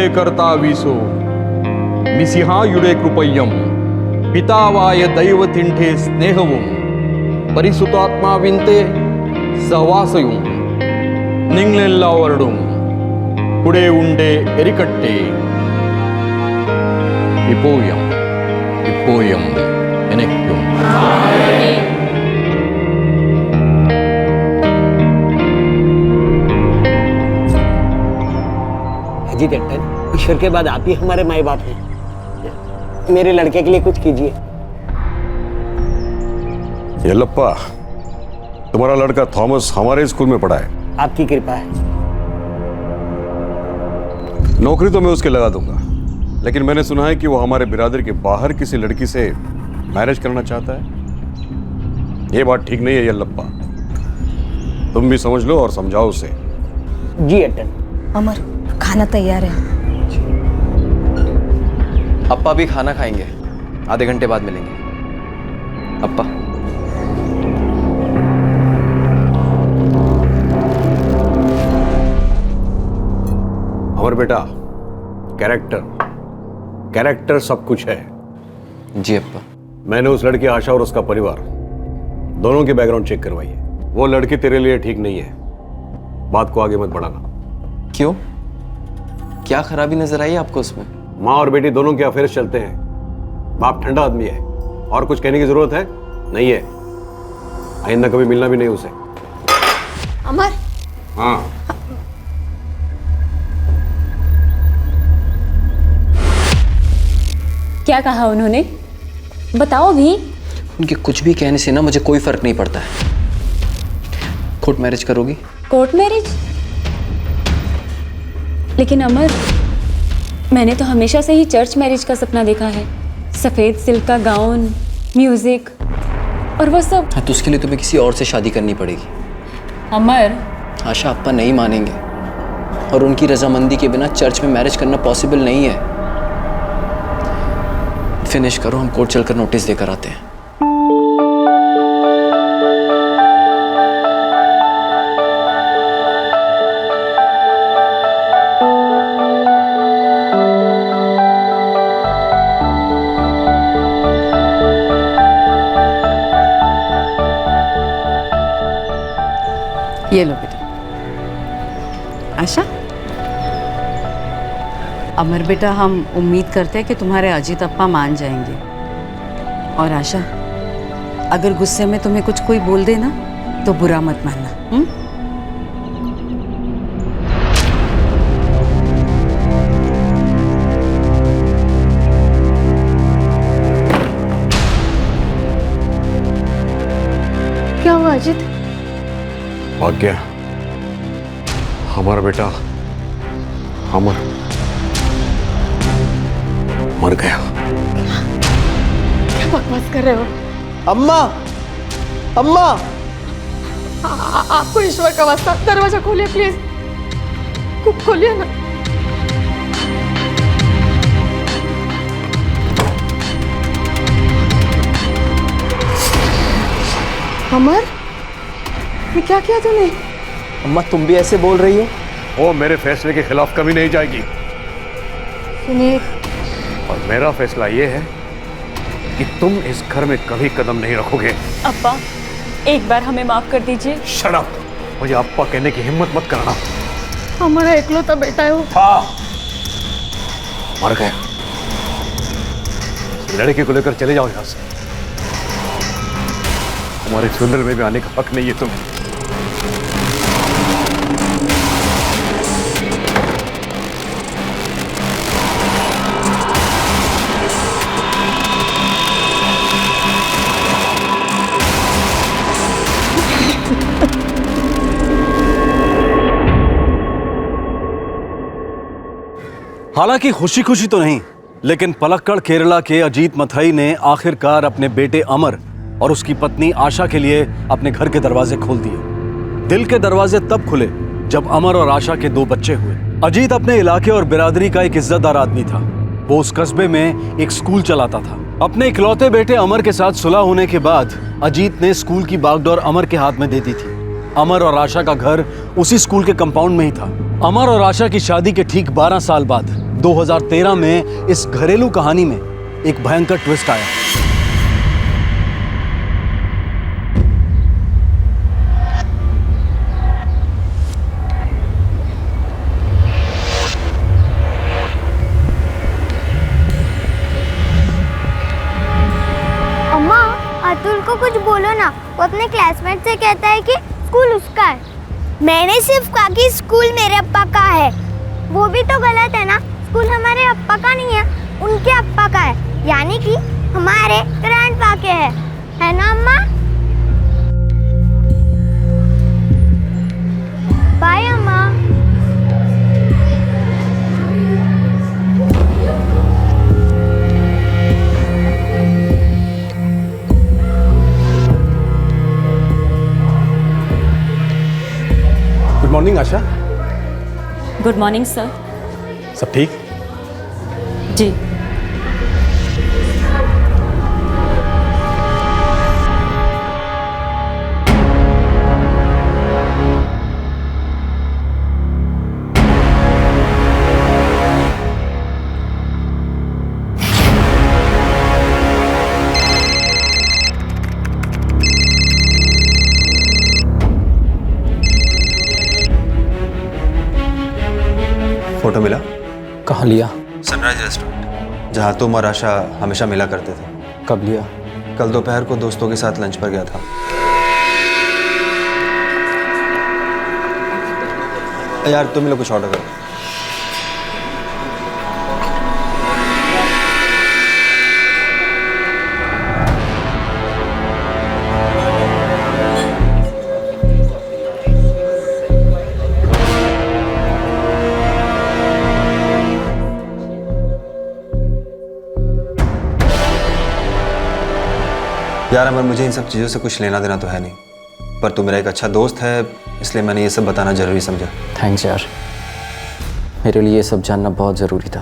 कर्तावीसो मिसिहायुडे कृपय्यम पितावाय दैवतिंठे स्नेहवुम परिसुतात्माविंते सहवासयुम निंगलेल्लावरडुम कुडे उंडे एरिकट्टे इपोयम इपोयम एनेक्युम। अजी डॉक्टर, ईश्वर के बाद आप ही हमारे माए बाप हैं। मेरे लड़के के लिए कुछ कीजिए। येलप्पा, तुम्हारा लड़का थॉमस हमारे स्कूल में पढ़ा है। आपकी कृपा है। नौकरी तो मैं उसके लगा दूंगा, लेकिन मैंने सुना है कि वो हमारे बिरादरी के बाहर किसी लड़की से मैरिज करना चाहता है। ये बात ठीक नहीं है येलप्पा, तुम भी समझ लो और समझाओ उसे। जी अटन। अमर, खाना तैयार है। अप्पा भी खाना खाएंगे, आधे घंटे बाद मिलेंगे। अप्पा। अमर बेटा, कैरेक्टर सब कुछ है। जी अप्पा। मैंने उस लड़की आशा और उसका परिवार दोनों की बैकग्राउंड चेक करवाई है। वो लड़की तेरे लिए ठीक नहीं है। बात को आगे मत बढ़ाना। क्यों? क्या खराबी नजर आई आपको उसमें? माँ और बेटी दोनों के अफेयर्स चलते हैं। बाप ठंडा आदमी है और कुछ कहने की जरूरत है नहीं है। आइंदा कभी मिलना भी नहीं उसे। अमर। हाँ। क्या कहा उन्होंने? बताओ भी। उनके कुछ भी कहने से ना मुझे कोई फर्क नहीं पड़ता है। कोर्ट मैरिज करोगी? Court marriage? लेकिन अमर, मैंने तो हमेशा से ही चर्च मैरिज का सपना देखा है। सफेद सिल्क का गाउन, म्यूजिक और वो सब। हाँ, तो उसके लिए तुम्हें किसी और से शादी करनी पड़ेगी। अमर। आशा अप्पा नहीं मानेंगे और उनकी रजामंदी के बिना चर्च में मैरिज करना पॉसिबल नहीं है। फिनिश करो, हम कोर्ट चलकर नोटिस देकर आते हैं। ये लो बेटा। आशा, अमर बेटा, हम उम्मीद करते हैं कि तुम्हारे अजीत अप्पा मान जाएंगे। और आशा, अगर गुस्से में तुम्हें कुछ कोई बोल दे ना तो बुरा मत मानना। क्या हुआ अजीत? भाग गया हमारा बेटा। अमर मर गया। क्या बकवास कर रहे हो? अम्मा, अम्मा। आपको ईश्वर का वास्ता, दरवाजा खोलिए प्लीज। खोलिए ना। अमर, ये क्या किया तूने? अम्मा, तुम भी ऐसे बोल रही हो? वो मेरे फैसले के खिलाफ कभी नहीं जाएगी। सुनील। और मेरा फैसला ये है कि तुम इस घर में कभी कदम नहीं रखोगे। अप्पा, एक बार हमें माफ कर दीजिए। Shut up! मुझे अप्पा कहने की हिम्मत मत करना। हमारा इकलौता बेटा है वो। हाँ, मर गया। लड़के को लेकर चले जाओ यहां से। हमारे फ्यूनरल में भी आने का हक नहीं है तुम्हें। हालांकि खुशी खुशी तो नहीं, लेकिन पलक्कड़ केरला के अजीत मथई ने आखिरकार अपने बेटे अमर और उसकी पत्नी आशा के लिए अपने घर के दरवाजे खोल दिए। दिल के दरवाजे तब खुले जब अमर और आशा के 2 बच्चे हुए। अजीत अपने इलाके और बिरादरी का एक इज्जतदार आदमी था। वो उस कस्बे में एक स्कूल चलाता था। अपने इकलौते बेटे अमर के साथ सुलह होने के बाद अजीत ने स्कूल की बागडोर अमर के हाथ में दे दी थी। अमर और आशा का घर उसी स्कूल के कंपाउंड में ही था। अमर और आशा की शादी के ठीक 12 साल बाद 2013 में इस घरेलू कहानी में एक भयंकर ट्विस्ट आया। अम्मा, अतुल को कुछ बोलो ना। वो अपने क्लासमेट से कहता है कि स्कूल उसका है। मैंने सिर्फ कहा कि स्कूल मेरे अप्पा का है। वो भी तो गलत है ना। स्कूल हमारे अप्पा का नहीं है, उनके अप्पा का है, यानी कि हमारे ग्रैंडपा के है ना अम्मा? बाय अम्मा। Good morning Asha. Good morning sir. सब ठीक? जी। फोटो मिला? कहाँ लिया? सनराइज रेस्टोरेंट, जहाँ तुम और आशा हमेशा मिला करते थे। कब लिया? कल दोपहर को दोस्तों के साथ लंच पर गया था। यार तुम लोग कुछ ऑर्डर करो। यार अमर, मुझे इन सब चीज़ों से कुछ लेना देना तो है नहीं, पर तू मेरा एक अच्छा दोस्त है, इसलिए मैंने ये सब बताना जरूरी समझा। थैंक्स यार, मेरे लिए ये सब जानना बहुत ज़रूरी था।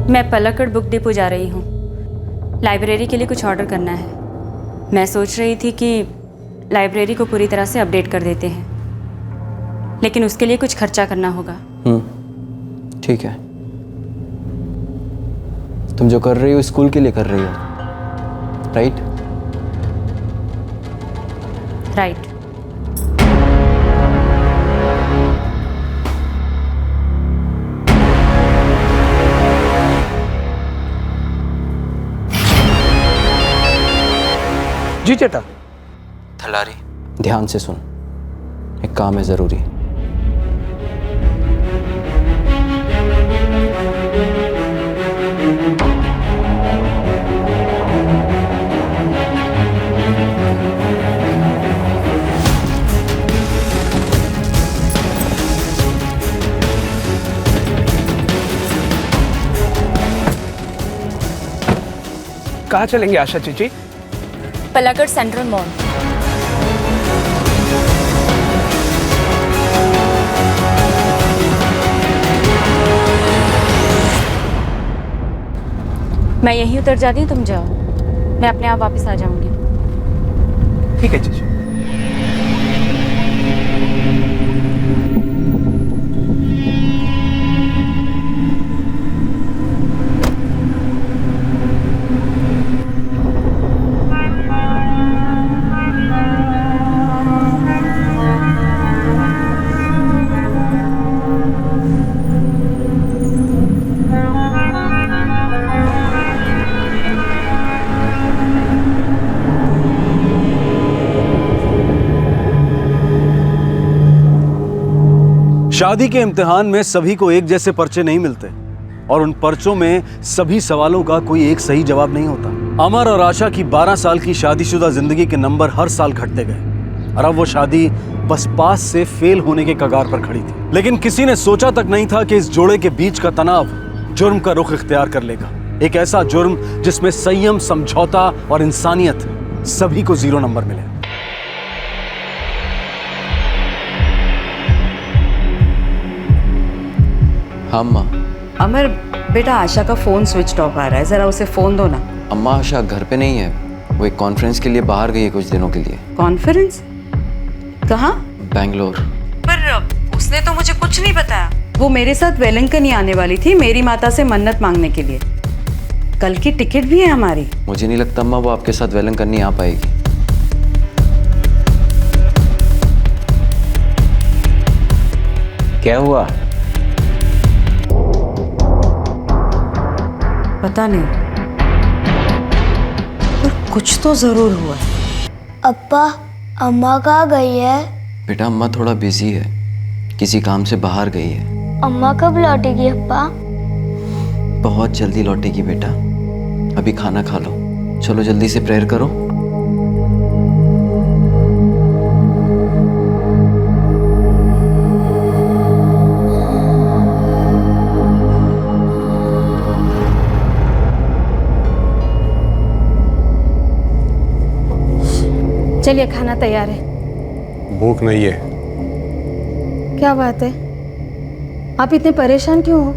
मैं पलक्कड़ बुक डिपो जा रही हूँ। लाइब्रेरी के लिए कुछ ऑर्डर करना है। मैं सोच रही थी कि लाइब्रेरी को पूरी तरह से अपडेट कर देते हैं, लेकिन उसके लिए कुछ खर्चा करना होगा। ठीक है। तुम जो कर रही हो स्कूल के लिए कर रही हो, राइट? राइट। जी चेटा। थलारी, ध्यान से सुन, एक काम है ज़रूरी। कहाँ चलेंगे आशा चीची? Palakkad central mall. मैं यहीं उतर जाती हूँ, तुम जाओ, मैं अपने आप वापस आ जाऊंगी। ठीक है चीची। शादी के इम्तिहान में सभी को एक जैसे पर्चे नहीं मिलते और उन पर्चों में सभी सवालों का कोई एक सही जवाब नहीं होता। अमर और आशा की 12 साल की शादीशुदा जिंदगी के नंबर हर साल घटते गए और अब वो शादी बस पास से फेल होने के कगार पर खड़ी थी। लेकिन किसी ने सोचा तक नहीं था कि इस जोड़े के बीच का तनाव जुर्म का रुख इख्तियार कर लेगा। एक ऐसा जुर्म जिसमें संयम, समझौता और इंसानियत सभी को 0 नंबर मिले। हाँ माँ। अमर, बेटा आशा का फ़ोन स्विच ऑफ आ रहा है, ज़रा उसे फ़ोन दो ना। अम्मा आशा घर पे नहीं है, वो एक कॉन्फ्रेंस के लिए बाहर गई है कुछ दिनों के लिए। कॉन्फ्रेंस? कहाँ? बैंगलोर। पर उसने तो मुझे कुछ नहीं बताया। वो मेरे साथ वेलिंगटन ही आने वाली थी मेरी माता से मन्नत मांगने के लिए। कल की टिकट भी है हमारी। मुझे नहीं लगता अम्मा वो आपके साथ वेलिंगटन नहीं आ पाएगी। क्या हुआ? पता नहीं, पर कुछ तो जरूर हुआ। अप्पा, अम्मा कहाँ गई है? बेटा अम्मा थोड़ा बिजी है, किसी काम से बाहर गई है। अम्मा कब लौटेगी अप्पा? बहुत जल्दी लौटेगी बेटा, अभी खाना खा लो। चलो जल्दी से प्रेयर करो। चलिए खाना तैयार है। भूख नहीं है। क्या बात है, आप इतने परेशान क्यों हो?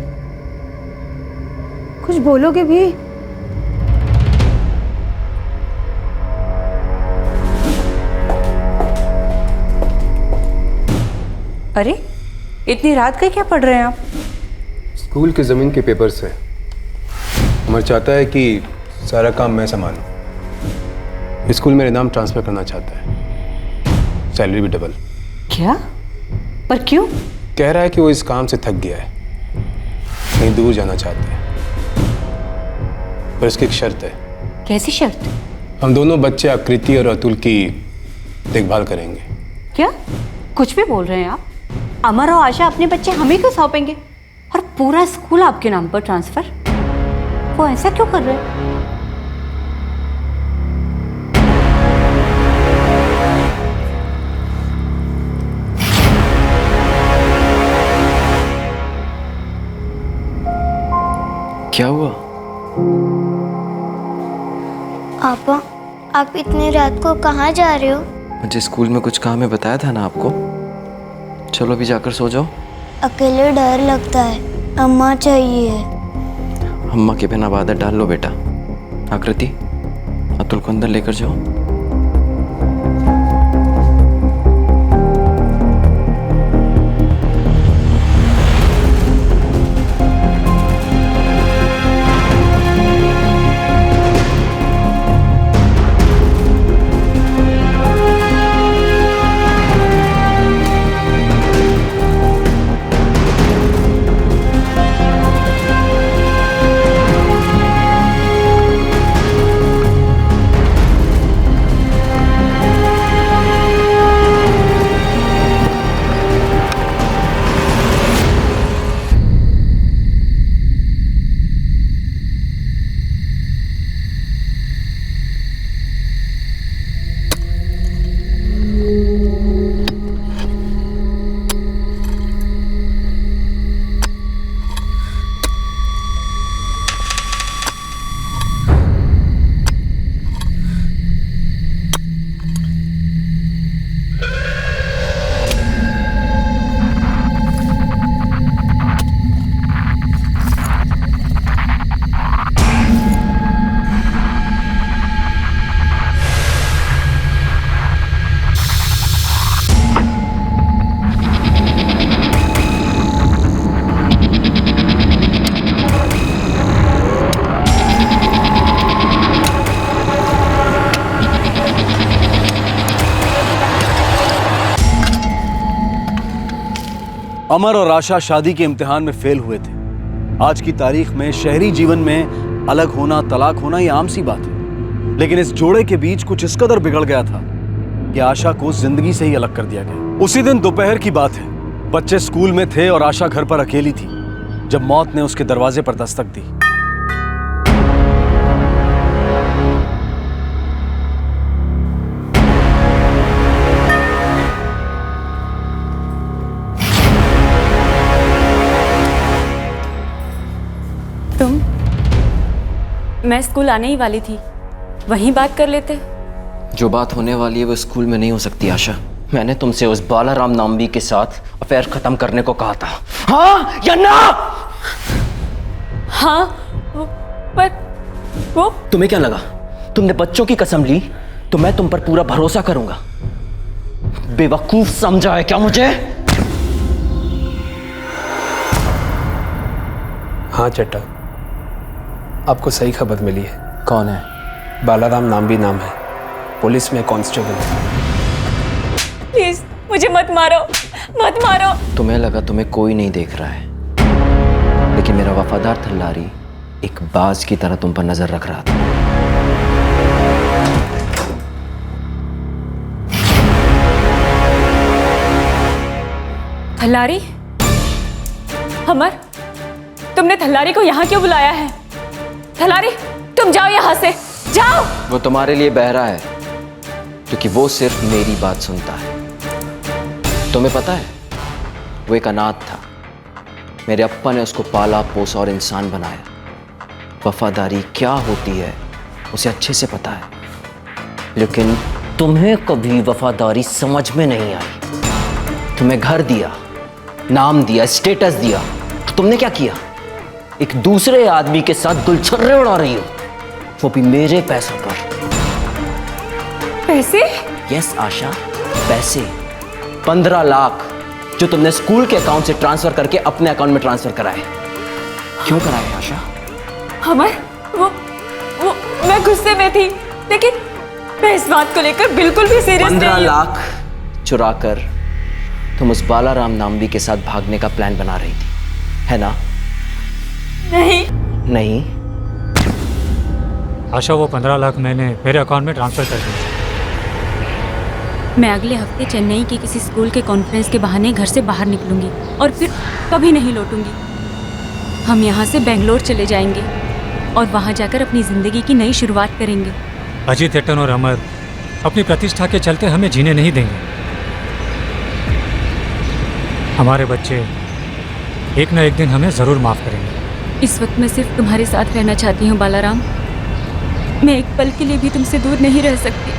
कुछ बोलोगे भी? अरे इतनी रात का क्या पढ़ रहे हैं आप? स्कूल के ज़मीन के पेपर्स है। उमर चाहता है कि सारा काम मैं संभालूं। स्कूल मेरे नाम ट्रांसफ़र करना चाहता है, सैलरी भी डबल। क्या? पर क्यों? कह रहा है कि वो इस काम से थक गया है, कहीं दूर जाना चाहता है। पर इसकी एक शर्त है। कैसी शर्त? हम दोनों बच्चे आकृति और अतुल की देखभाल करेंगे। क्या कुछ भी बोल रहे हैं आप? अमर और आशा अपने बच्चे हमें क्यों सौंपेंगे और पूरा स्कूल आपके नाम पर ट्रांसफर? वो ऐसा क्यों कर रहे हैं? क्या हुआ? पापा, आप इतनी रात को कहाँ जा रहे हो? मुझे स्कूल में कुछ काम है, बताया था ना आपको। चलो अभी जाकर सो जाओ। अकेले डर लगता है, अम्मा चाहिए। अम्मा के बिना आदत डाल लो बेटा। आकृति, अतुल को अंदर लेकर जाओ। अमर और आशा शादी के इम्तिहान में फेल हुए थे। आज की तारीख में शहरी जीवन में अलग होना, तलाक होना ये आम सी बात है। लेकिन इस जोड़े के बीच कुछ इस कदर बिगड़ गया था कि आशा को जिंदगी से ही अलग कर दिया गया। उसी दिन दोपहर की बात है, बच्चे स्कूल में थे और आशा घर पर अकेली थी जब मौत ने उसके दरवाजे पर दस्तक दी। तुम? मैं स्कूल आने ही वाली थी, वहीं बात कर लेते। जो बात होने वाली है वो स्कूल में नहीं हो सकती आशा। मैंने तुमसे उस बालाराम नाम्बी के साथ अफेयर खत्म करने को कहा था। हाँ या ना? हाँ पर वो तुम्हें क्या लगा तुमने बच्चों की कसम ली तो मैं तुम पर पूरा भरोसा करूंगा? बेवकूफ समझा है क्या मुझे? हाँ चट्टा, आपको सही खबर मिली है। कौन है? बालाराम नाम भी नाम है, पुलिस में कांस्टेबल है। प्लीज मुझे मत मारो, मत मारो। तुम्हें लगा तुम्हें कोई नहीं देख रहा है, लेकिन मेरा वफादार थल्लारी एक बाज की तरह तुम पर नजर रख रहा था। थल्लारी? अमर, तुमने थल्लारी को यहाँ क्यों बुलाया है? थल्लारी, तुम जाओ यहाँ से, जाओ। वो तुम्हारे लिए बहरा है क्योंकि वो सिर्फ मेरी बात सुनता है। तुम्हें पता है वो एक अनाथ था, मेरे अप्पा ने उसको पाला पोसा और इंसान बनाया। वफादारी क्या होती है उसे अच्छे से पता है, लेकिन तुम्हें कभी वफादारी समझ में नहीं आई। तुम्हें घर दिया, नाम दिया, स्टेटस दिया, तो तुमने क्या किया? एक दूसरे आदमी के साथ गुलछर्रे उड़ा रही हो, वो भी मेरे पैसों पर। पैसे? यस आशा, पैसे 15 लाख जो तुमने स्कूल के अकाउंट से ट्रांसफर करके अपने अकाउंट में ट्रांसफर कराए। क्यों कराए आशा? अमर, वो मैं गुस्से में थी, लेकिन मैं इस बात को लेकर बिल्कुल भी सीरियस नहीं हूं। 15 लाख चुराकर तुम उस बालाराम नामवी के साथ भागने का प्लान बना रही थी, है ना? नहीं। नहीं? आशा, वो 15 लाख मैंने मेरे अकाउंट में ट्रांसफर कर दिया। मैं अगले हफ्ते चेन्नई के किसी स्कूल के कॉन्फ्रेंस के बहाने घर से बाहर निकलूंगी और फिर कभी नहीं लौटूंगी। हम यहाँ से बेंगलोर चले जाएंगे और वहाँ जाकर अपनी जिंदगी की नई शुरुआत करेंगे। अजीत एटन और अमर अपनी प्रतिष्ठा के चलते हमें जीने नहीं देंगे। हमारे बच्चे एक न एक दिन हमें जरूर माफ करेंगे। इस वक्त मैं सिर्फ तुम्हारे साथ रहना चाहती हूँ बालाराम। मैं एक पल के लिए भी तुमसे दूर नहीं रह सकती।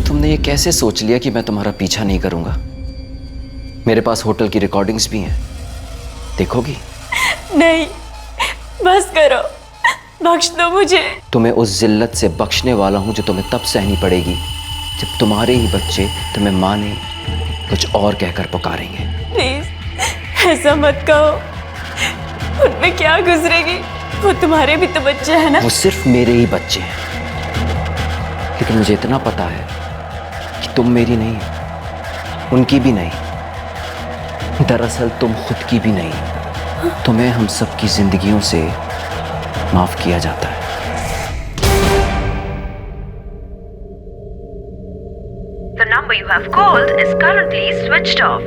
तुमने ये कैसे सोच लिया कि मैं तुम्हारा पीछा नहीं करूंगा? मेरे पास होटल की रिकॉर्डिंग्स भी हैं, देखोगी? नहीं, बस करो, बख्श दो मुझे। तुम्हें उस जिल्लत से बख्शने वाला हूं जो तुम्हें तब सहनी पड़ेगी जब तुम्हारे ही बच्चे तुम्हें माँ ने कुछ और कहकर पुकारेंगे। प्लीज ऐसा मत कहो, उनमें क्या गुजरेगी? वो तुम्हारे भी तो बच्चे हैं ना? वो सिर्फ मेरे ही बच्चे हैं, लेकिन मुझे इतना पता है कि तुम मेरी नहीं, उनकी भी नहीं, दरअसल तुम खुद की भी नहीं। तुम्हें हम सब की जिंदगियों से माफ किया जाता है। The number you have called is currently switched off.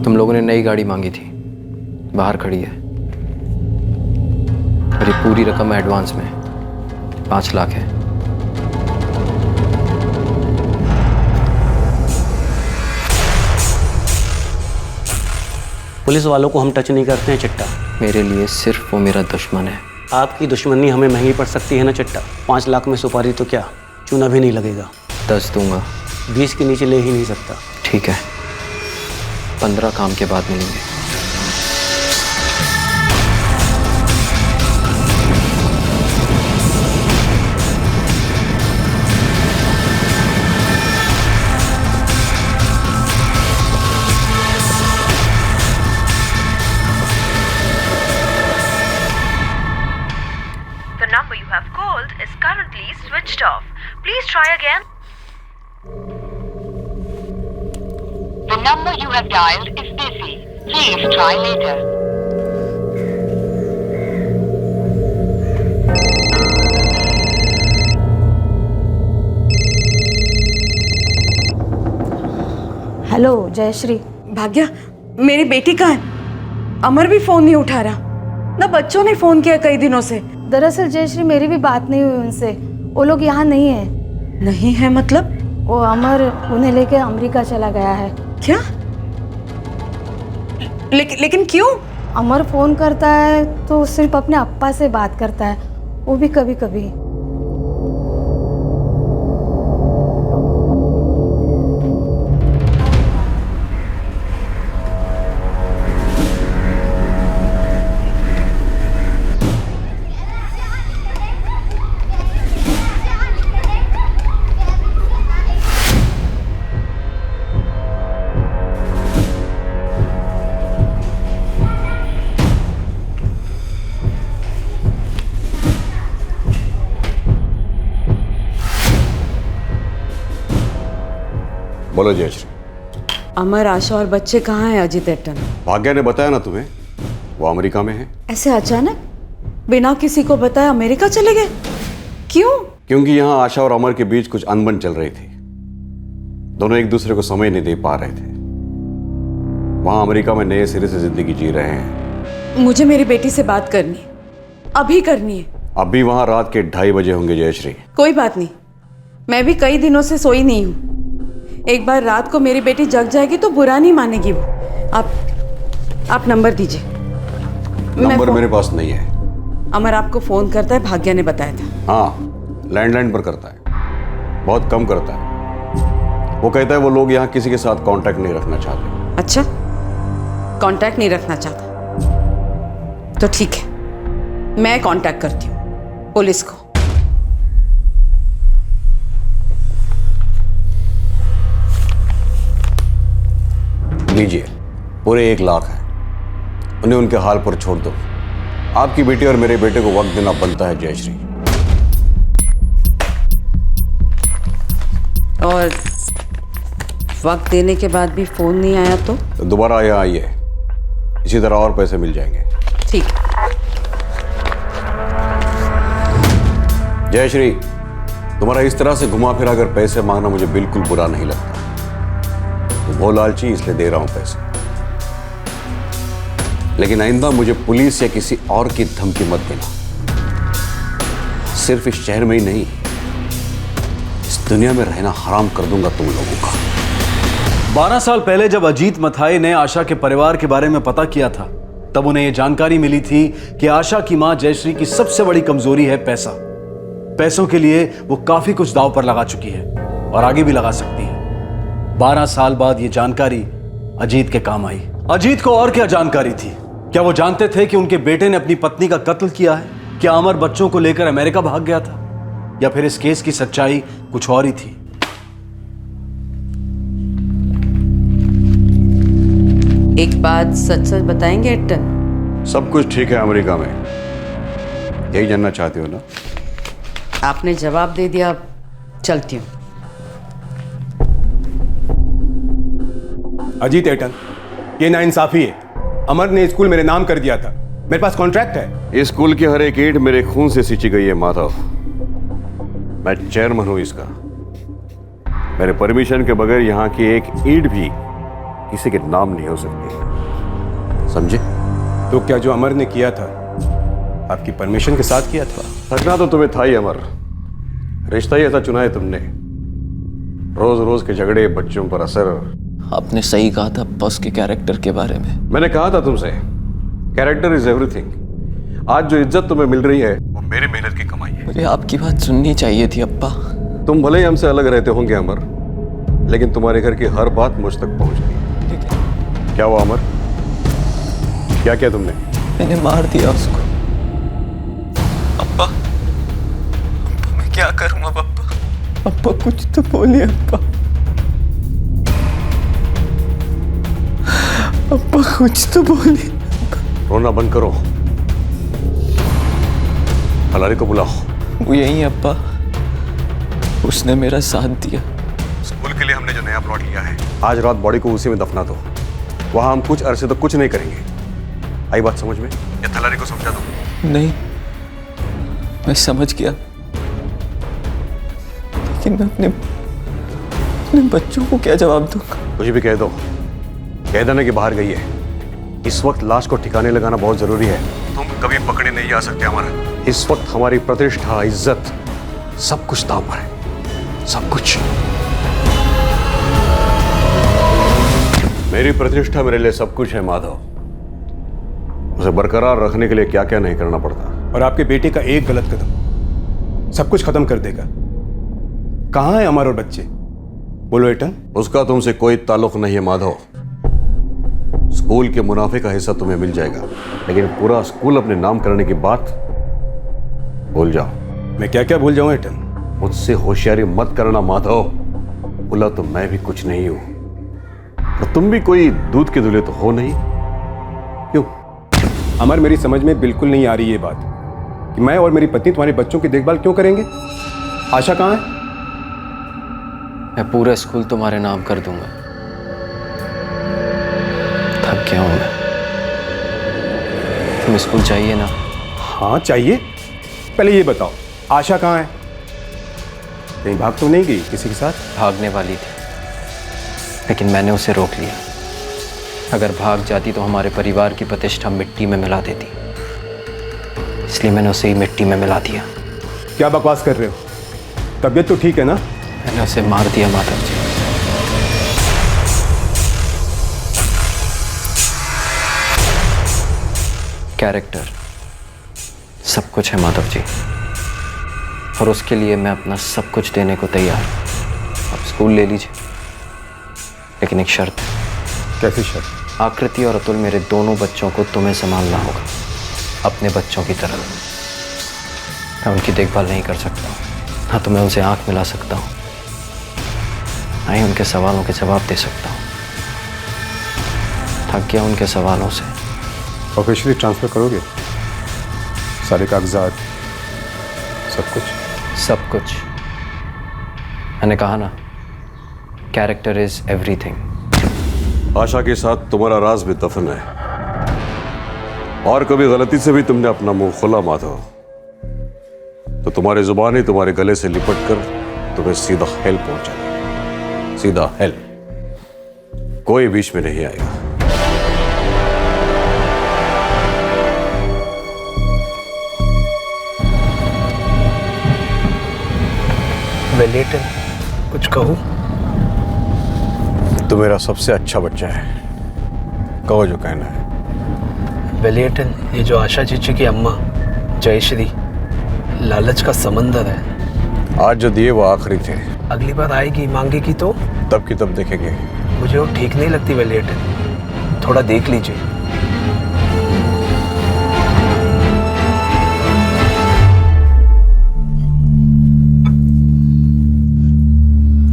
तुम लोगों ने नई गाड़ी मांगी थी, बाहर खड़ी है, और ये पूरी रकम एडवांस में 5 लाख है। पुलिस वालों को हम टच नहीं करते हैं चट्टा। मेरे लिए सिर्फ वो मेरा दुश्मन है। आपकी दुश्मनी हमें महंगी पड़ सकती है ना चट्टा। 5 लाख में सुपारी तो क्या, चूना भी नहीं लगेगा। 10 दूंगा। 20 के नीचे ले ही नहीं सकता। ठीक है, 15 काम के बाद मिलेंगे। The number you have called is currently switched off. Please try again. The number you have dialed is busy. Please try later. Hello Jayashree. Bhagya, मेरी बेटी कहाँ है? अमर भी फोन नहीं उठा रहा, ना बच्चों ने फोन किया कई दिनों से। दरअसल जयश्री मेरी भी बात नहीं हुई उनसे, वो लोग यहाँ नहीं है। नहीं है मतलब? वो अमर उन्हें लेके अमेरिका चला गया है। क्या? लेकिन क्यों? अमर फोन करता है तो सिर्फ अपने अप्पा से बात करता है, वो भी कभी कभी। बोलो जयश्री। अमर, आशा और बच्चे कहाँ हैं अजीत एटन? भाग्या ने बताया ना तुम्हें, वो अमेरिका में है। ऐसे अचानक बिना किसी को बताए अमेरिका चले गए? क्यों? क्योंकि यहाँ आशा और अमर के बीच कुछ अनबन चल रही थी। दोनों एक दूसरे को समय नहीं दे पा रहे थे। वहां अमेरिका में नए सिरे से जिंदगी जी रहे हैं। मुझे मेरी बेटी से बात करनी है, अभी करनी है। अभी वहां रात के 2:30 बजे होंगे जयश्री। कोई बात नहीं, मैं भी कई दिनों से सोई नहीं हूँ। एक बार रात को मेरी बेटी जग जाएगी तो बुरा नहीं मानेगी वो। आप नंबर दीजिए। नंबर मेरे पास नहीं है। अमर आपको फोन करता है, भाग्या ने बताया था। हाँ, लैंडलाइन पर करता है, बहुत कम करता है। वो कहता है वो लोग यहाँ किसी के साथ कांटेक्ट नहीं रखना चाहते। अच्छा, कांटेक्ट नहीं रखना चाहता तो ठीक है, मैं कांटेक्ट करती हूँ पुलिस को। लीजिए, पूरे 1 लाख है, उन्हें उनके हाल पर छोड़ दो। आपकी बेटी और मेरे बेटे को वक्त देना बनता है जयश्री। और वक्त देने के बाद भी फोन नहीं आया तो दोबारा यहाँ आइए, इसी तरह और पैसे मिल जाएंगे। ठीक। जयश्री, तुम्हारा इस तरह से घुमा फिरा कर पैसे मांगना मुझे बिल्कुल बुरा नहीं लगता। वो लालची इसलिए दे रहा हूं पैसे, लेकिन आइंदा मुझे पुलिस या किसी और की धमकी मत देना। सिर्फ इस शहर में ही नहीं, इस दुनिया में रहना हराम कर दूंगा तुम लोगों का। 12 साल पहले जब अजीत मथाई ने आशा के परिवार के बारे में पता किया था, तब उन्हें यह जानकारी मिली थी कि आशा की मां जयश्री की सबसे बड़ी कमजोरी है पैसा। पैसों के लिए वो काफी कुछ दांव पर लगा चुकी है और आगे भी लगा सकती है। 12 साल बाद ये जानकारी अजीत के काम आई। अजीत को और क्या जानकारी थी? क्या वो जानते थे कि उनके बेटे ने अपनी पत्नी का कत्ल किया है? क्या अमर बच्चों को लेकर अमेरिका भाग गया था? या फिर इस केस की सच्चाई कुछ और ही थी? एक बात सच सच बताएंगे एटन? सब कुछ ठीक है अमेरिका में, यही जानना चाहते हो ना? आपने जवाब दे दिया, अब चलती हूँ। अजीत एटन, ये नाइंसाफी है। अमर ने स्कूल मेरे नाम कर दिया था, मेरे पास कॉन्ट्रैक्ट है। इस स्कूल की हर एक ईंट मेरे खून से सींची गई है माधव। मैं चेयरमैन हूं इसका। मेरे परमिशन के बगैर यहाँ की एक ईंट भी किसी के नाम नहीं हो सकती, समझे? तो क्या जो अमर ने किया था आपकी परमिशन के साथ किया था? थकना तो तुम्हें था ही अमर, रिश्ता ही ऐसा चुना है तुमने। रोज रोज के झगड़े, बच्चों पर असर। आपने सही कहा था बॉस के कैरेक्टर के बारे में। मैंने कहा था तुमसे, कैरेक्टर इज एवरीथिंग। आज जो इज्जत तुम्हें मिल रही है वो मेरी मेहनत की कमाई है। मुझे आपकी बात सुननी चाहिए थी अप्पा। तुम भले ही हमसे अलग रहते होंगे अमर, लेकिन तुम्हारे घर की हर बात मुझ तक पहुंचती है। क्या हुआ अमर? क्या किया तुमने? मैंने मार दिया उसको। अप्पा, मैं क्या करूं अब अप्पा? अप्पा कुछ तो बोलिए अप्पा। अप्पा कुछ तो बोलिए। रोना बंद करो, हलारी को बुलाओ। वो यही है अप्पा, उसने मेरा साथ दिया। स्कूल के लिए हमने जो नया प्लॉट लिया है, आज रात बॉडी को उसी में दफना दो। वहां हम कुछ अरसे तो कुछ नहीं करेंगे। आई बात समझ में? या थलारी को समझा दो? नहीं, मैं समझ गया, लेकिन मैं अपने बच्चों को क्या जवाब दूंगा? कुछ भी कह दो, कह देना कि बाहर गई है। इस वक्त लाश को ठिकाने लगाना बहुत जरूरी है। तुम कभी पकड़े नहीं जा सकते अमर। इस वक्त हमारी प्रतिष्ठा, इज्जत, सब कुछ दांव पर है, सब कुछ। मेरी प्रतिष्ठा मेरे लिए सब कुछ है माधव। उसे बरकरार रखने के लिए क्या क्या नहीं करना पड़ता। और आपके बेटे का एक गलत कदम सब कुछ खत्म कर देगा। कहां है अमर और बच्चे? बोलो एटन। उसका तुमसे कोई ताल्लुक नहीं है माधव। स्कूल के मुनाफे का हिस्सा तुम्हें मिल जाएगा, लेकिन पूरा स्कूल अपने नाम करने की बात भूल जाओ। मैं क्या क्या भूल जाऊं एटन? मुझसे होशियारी मत करना माधव। बोला तो मैं भी कुछ नहीं हूं, और तुम भी कोई दूध के दूल्हे तो हो नहीं। क्यों? अमर, मेरी समझ में बिल्कुल नहीं आ रही ये बात कि मैं और मेरी पत्नी तुम्हारे बच्चों की देखभाल क्यों करेंगे। आशा कहां है? मैं पूरा स्कूल तुम्हारे नाम कर दूंगा। थक गया हूं मैं। तुम स्कूल चाहिए ना? हाँ चाहिए। पहले ये बताओ, आशा कहां है? कहीं भाग तो नहीं गई किसी के साथ? भागने वाली थी, लेकिन मैंने उसे रोक लिया। अगर भाग जाती तो हमारे परिवार की प्रतिष्ठा मिट्टी में मिला देती, इसलिए मैंने उसे ही मिट्टी में मिला दिया। क्या बकवास कर रहे हो? तबीयत तो ठीक है ना? मैंने उसे मार दिया माधव जी। कैरेक्टर सब कुछ है माधव जी, और उसके लिए मैं अपना सब कुछ देने को तैयार हूं। आप स्कूल ले लीजिए, लेकिन एक शर्त है। कैसी शर्त? आकृति और अतुल मेरे दोनों बच्चों को तुम्हें संभालना होगा, अपने बच्चों की तरह। मैं उनकी देखभाल नहीं कर सकता हूँ, ना तो मैं उनसे आंख मिला सकता हूँ, ना ही उनके सवालों के जवाब दे सकता हूँ। थक गया उनके सवालों से। ऑफिशियली ट्रांसफर करोगे? सारे कागजात, सब कुछ? सब कुछ। मैंने कहा ना, कैरेक्टर इज एवरीथिंग। आशा के साथ तुम्हारा राज भी दफन है, और कभी गलती से भी तुमने अपना मुंह खोला माधव, तो तुम्हारी जुबान ही तुम्हारे गले से लिपट कर तुम्हें सीधा हेल पहुंचाएगी। सीधा हेल। कोई बीच में नहीं आएगा। वेलेटन, कुछ कहूं? तो मेरा सबसे अच्छा बच्चा है, कहो जो कहना है। वेलेटन, ये जो आशा चीची की अम्मा जयश्री, लालच का समंदर है। आज जो दिए वो आखिरी थे, अगली बार आएगी मांगेगी तो तब की तब देखेंगे। मुझे वो ठीक नहीं लगती वेलेटन, थोड़ा देख लीजिए।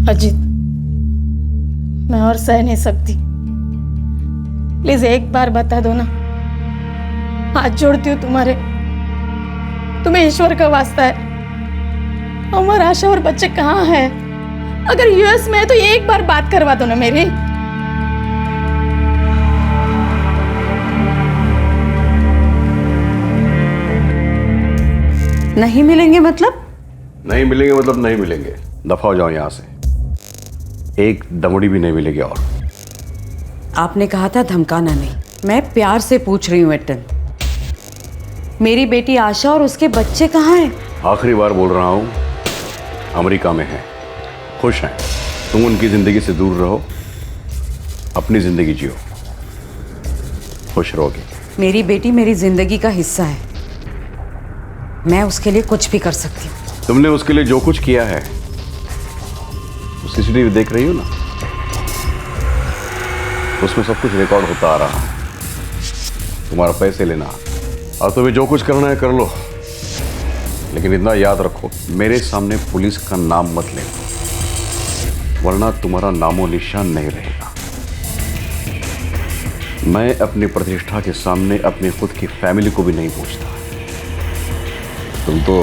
अजीत, मैं और सह नहीं सकती। प्लीज एक बार बता दो ना, हाथ जोड़ती हूँ तुम्हारे, तुम्हें ईश्वर का वास्ता है। अमर, आशा और बच्चे कहाँ हैं? अगर यूएस में है तो एक बार बात करवा दो ना मेरी। नहीं मिलेंगे मतलब? नहीं मिलेंगे मतलब नहीं मिलेंगे। दफा हो जाओ यहां से। एक दमड़ी भी नहीं मिलेगी। और आपने कहा था धमकाना नहीं। मैं प्यार से पूछ रही हूँ एटन, मेरी बेटी आशा और उसके बच्चे कहाँ हैं? आखिरी बार बोल रहा हूं, अमेरिका में हैं, खुश हैं। तुम उनकी जिंदगी से दूर रहो, अपनी जिंदगी जियो, खुश रहोगे। मेरी बेटी मेरी जिंदगी का हिस्सा है, मैं उसके लिए कुछ भी कर सकती हूँ। तुमने उसके लिए जो कुछ किया है सीसीटीवी देख रही हो ना, उसमें सब कुछ रिकॉर्ड होता आ रहा है। तुम्हारा पैसे लेना और तुम्हें जो कुछ करना है कर लो, लेकिन इतना याद रखो, मेरे सामने पुलिस का नाम मत लेना, वरना तुम्हारा नामो निशान नहीं रहेगा। मैं अपनी प्रतिष्ठा के सामने अपनी खुद की फैमिली को भी नहीं पूछता। तुम तो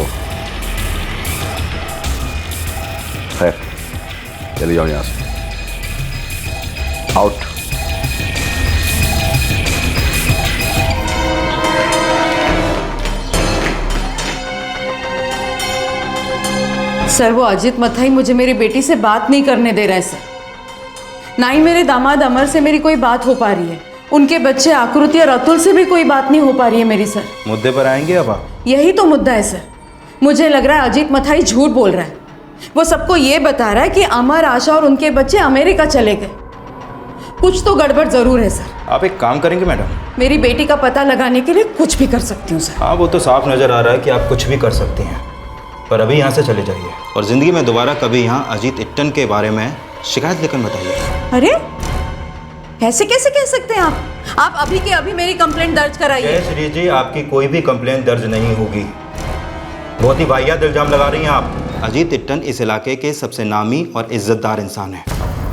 खैर, चले जाओ यहां से। आउट। सर, वो अजित मथाई मुझे मेरी बेटी से बात नहीं करने दे रहे सर। ना ही मेरे दामाद अमर से मेरी कोई बात हो पा रही है। उनके बच्चे आकृति और अतुल से भी कोई बात नहीं हो पा रही है मेरी सर। मुद्दे पर आएंगे अब आप? यही तो मुद्दा है सर। मुझे लग रहा है अजीत मथाई झूठ बोल रहा है। वो सबको ये बता रहा है कि अमर, आशा और उनके बच्चे अमेरिका चले गए। कुछ तो गड़बड़ जरूर है सर। आप एक काम करेंगे मैडम? मेरी बेटी का पता लगाने के लिए कुछ भी कर सकती हूँ सर। हाँ, वो तो साफ नज़र आ रहा है कि आप कुछ भी कर सकती हैं, पर अभी यहाँ से चले जाइए और ज़िंदगी में दोबारा कभी यहाँ अजीत इट्टन के बारे में शिकायत लेकर बताइए। अरे ऐसे कैसे कह सकते हैं आप अभी के अभी मेरी कंप्लेंट दर्ज कराइए। श्री जी, आपकी कोई भी कंप्लेंट दर्ज नहीं होगी। बहुत ही वाहियात इल्जाम लगा रही हैं आप। अजीत इट्टन इस इलाके के सबसे नामी और इज्जतदार इंसान हैं।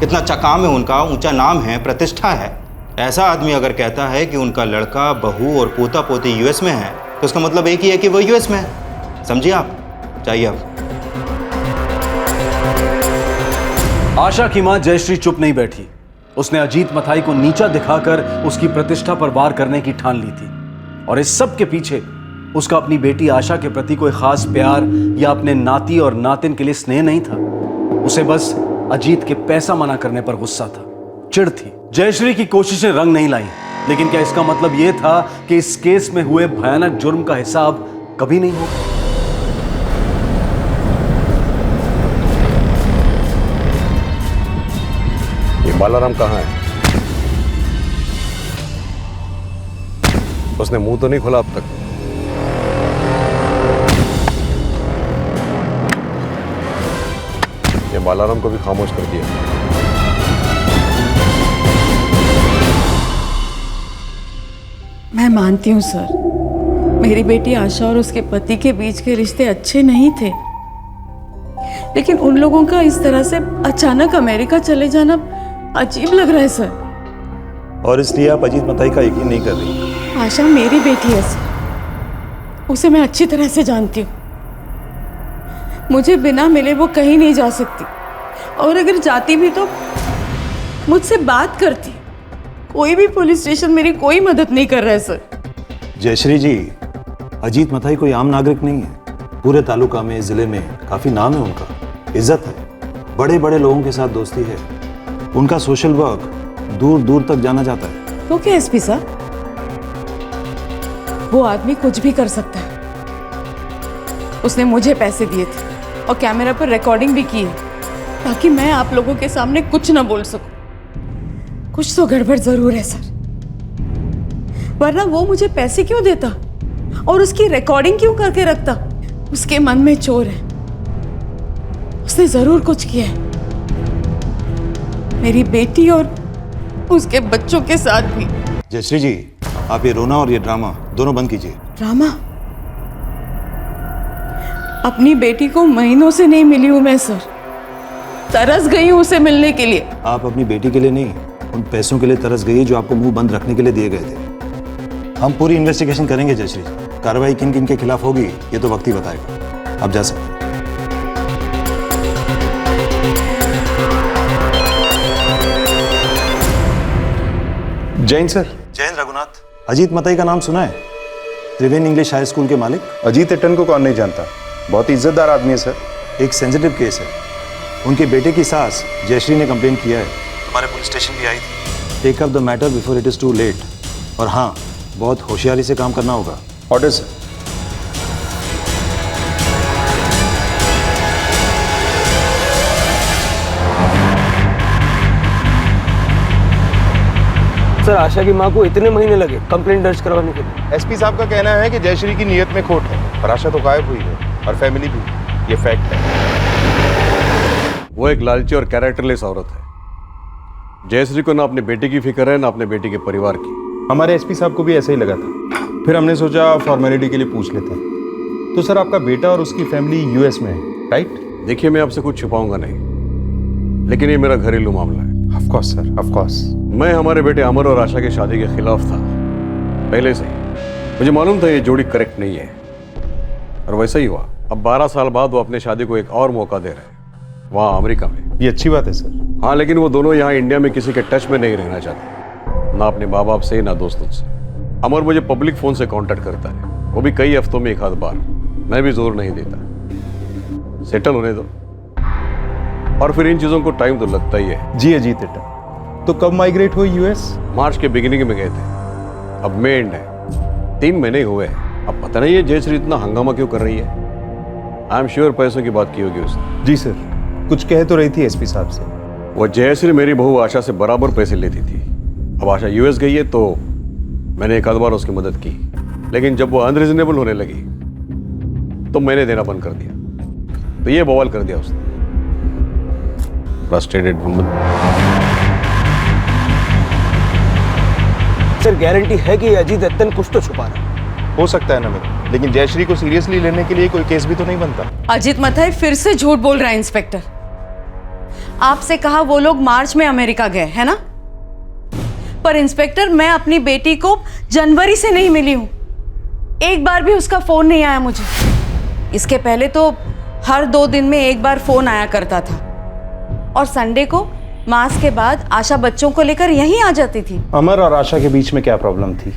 इतना अच्छा काम है उनका, ऊंचा नाम है, प्रतिष्ठा है। ऐसा आदमी अगर कहता है कि उनका लड़का, बहू और पोता पोती यूएस में है, तो उसका मतलब एक ही है कि वो यूएस में है। समझिए आप? चाहिए अब। आशा की मां जयश्री चुप नहीं बैठी। उसने अजीत मथाई को नीचा दिखाकर उसकी प्रतिष्ठा पर वार करने की ठान ली थी, और इस सब के पीछे उसका अपनी बेटी आशा के प्रति कोई खास प्यार या अपने नाती और नातिन के लिए स्नेह नहीं था। उसे बस अजीत के पैसा मना करने पर गुस्सा था, चिढ़ थी। जयश्री की कोशिशें रंग नहीं लाई, लेकिन क्या इसका मतलब यह था कि इस केस में हुए भयानक जुर्म का हिसाब कभी नहीं होगा? ये बालाराम कहाँ है? उसने मुंह तो नहीं खोला अब तक। ये बालाराम को भी खामोश कर दिया। मैं मानती हूँ सर, मेरी बेटी आशा और उसके पति के बीच के रिश्ते अच्छे नहीं थे, लेकिन उन लोगों का इस तरह से अचानक अमेरिका चले जाना अजीब लग रहा है सर। और इसलिए आप अजीत मथाई का यकीन नहीं कर रही? आशा मेरी बेटी है सर, उसे मैं अच्छी तरह से जानती हूँ। मुझे बिना मिले वो कहीं नहीं जा सकती, और अगर जाती भी तो मुझसे बात करती। कोई भी पुलिस स्टेशन मेरी कोई मदद नहीं कर रहा है सर। जयश्री जी, अजीत मथाई कोई आम नागरिक नहीं है। पूरे तालुका में, जिले में काफ़ी नाम है उनका, इज्जत है, बड़े बड़े लोगों के साथ दोस्ती है। उनका सोशल वर्क दूर दूर तक जाना जाता है। तो क्या एसपी साहब, वो आदमी कुछ भी कर सकता है। उसने मुझे पैसे दिए थे और कैमरा पर रिकॉर्डिंग भी की है, ताकि मैं आप लोगों के सामने कुछ ना बोल सकूं। कुछ तो गड़बड़ जरूर है सर, वरना वो मुझे पैसे क्यों देता और उसकी रिकॉर्डिंग क्यों करके रखता? उसके मन में चोर है, उसने जरूर कुछ किया है, मेरी बेटी और उसके बच्चों के साथ भी। जयश्री जी, आप ये रोना और ये ड्रामा दोनों बंद कीजिए। ड्रामा? अपनी बेटी को महीनों से नहीं मिली हूं मैं सर, तरस गई हूं उसे मिलने के लिए। आप अपनी बेटी के लिए नहीं, उन पैसों के लिए तरस गई जो आपको मुंह बंद रखने के लिए दिए गए थे। हम पूरी इन्वेस्टिगेशन करेंगे जयश्री जी। कार्रवाई किन किन के खिलाफ होगी ये तो वक्त ही बताएगा। आप जा सकते हैं। जैन सर। जैन रघुनाथ, अजीत मथाई का नाम सुना है? त्रिवेणी इंग्लिश हाई स्कूल के मालिक। अजीत इट्टन को कौन नहीं जानता, बहुत इज्जतदार आदमी है सर। एक सेंसिटिव केस है। उनके बेटे की सास जयश्री ने कंप्लेन किया है, हमारे पुलिस स्टेशन भी आई थी। Take up the matter before it is too late. और हाँ, बहुत होशियारी से काम करना होगा। Order sir. सर, आशा की माँ को इतने महीने लगे कंप्लेंट दर्ज करवाने के लिए। एसपी साहब का कहना है कि जयश्री की नीयत में खोट है, पर आशा तो गायब हुई है और फैमिली भी। ये फैक्ट है। वो एक लालची और कैरेक्टरलेस औरत है। जयश्री को ना अपने बेटे की फिक्र है, ना अपने बेटे के परिवार की। हमारे एसपी साहब को भी ऐसा ही लगा था, फिर हमने सोचा फॉर्मेलिटी के लिए पूछ लेते हैं। तो सर, आपका बेटा और उसकी फैमिली यूएस में है, राइट? देखिए, मैं आपसे कुछ छुपाऊंगा नहीं, लेकिन ये मेरा घरेलू मामला है। Of course sir, of course. मैं हमारे बेटे अमर और आशा की शादी के खिलाफ था पहले से ही। मुझे मालूम था ये जोड़ी करेक्ट नहीं है, और वैसा ही हुआ। अब 12 साल बाद वो अपने शादी को एक और मौका दे रहे हैं, वहाँ अमेरिका में। ये अच्छी बात है सर। हाँ, लेकिन वो दोनों यहाँ इंडिया में किसी के टच में नहीं रहना चाहते, ना अपने माँ बाप से, ना दोस्तों से। अमर मुझे पब्लिक फ़ोन से कांटेक्ट करता है, वो भी कई हफ्तों में एक आध बार। मैं भी जोर नहीं देता, सेटल होने दो, और फिर इन चीज़ों को टाइम तो लगता ही है। जी अजीत इट्टन, तो कब माइग्रेट हुए यूएस? मार्च के बिगिनिंग में गए थे, अब मई एंड है, 3 महीने हुए हैं। अब पता नहीं ये जयश्री इतना हंगामा क्यों कर रही है। आई एम श्योर पैसों की बात की होगी उसने। जी सर, कुछ कह तो रही थी एसपी साहब से। वो जयश्री मेरी बहू आशा से बराबर पैसे लेती थी। अब आशा यूएस गई है तो मैंने एक आध बार उसकी मदद की, लेकिन जब वो अनरीजनेबल होने लगी तो मैंने देना बंद कर दिया। तो ये बवाल कर दिया उसने। Frustrated woman. सर गारंटी है कि अजीत दत्तन कुछ तो छुपा रहा। हो सकता है नमित, लेकिन जयश्री को सीरियसली लेने के लिए कोई केस भी तो नहीं बनता। अजीत मथाई फिर से झूठ बोल रहा है इंस्पेक्टर। आपसे कहा वो लोग मार्च में अमेरिका गए है ना, पर इंस्पेक्टर मैं अपनी बेटी को जनवरी से नहीं मिली हूं। एक बार भी उसका फोन नहीं आया मुझे। इसके पहले तो हर 2 दिन में एक बार फोन आया करता था, और संडे को मास के बाद आशा बच्चों को लेकर यहीं आ जाती थी। अमर और आशा के बीच में क्या प्रॉब्लम थी?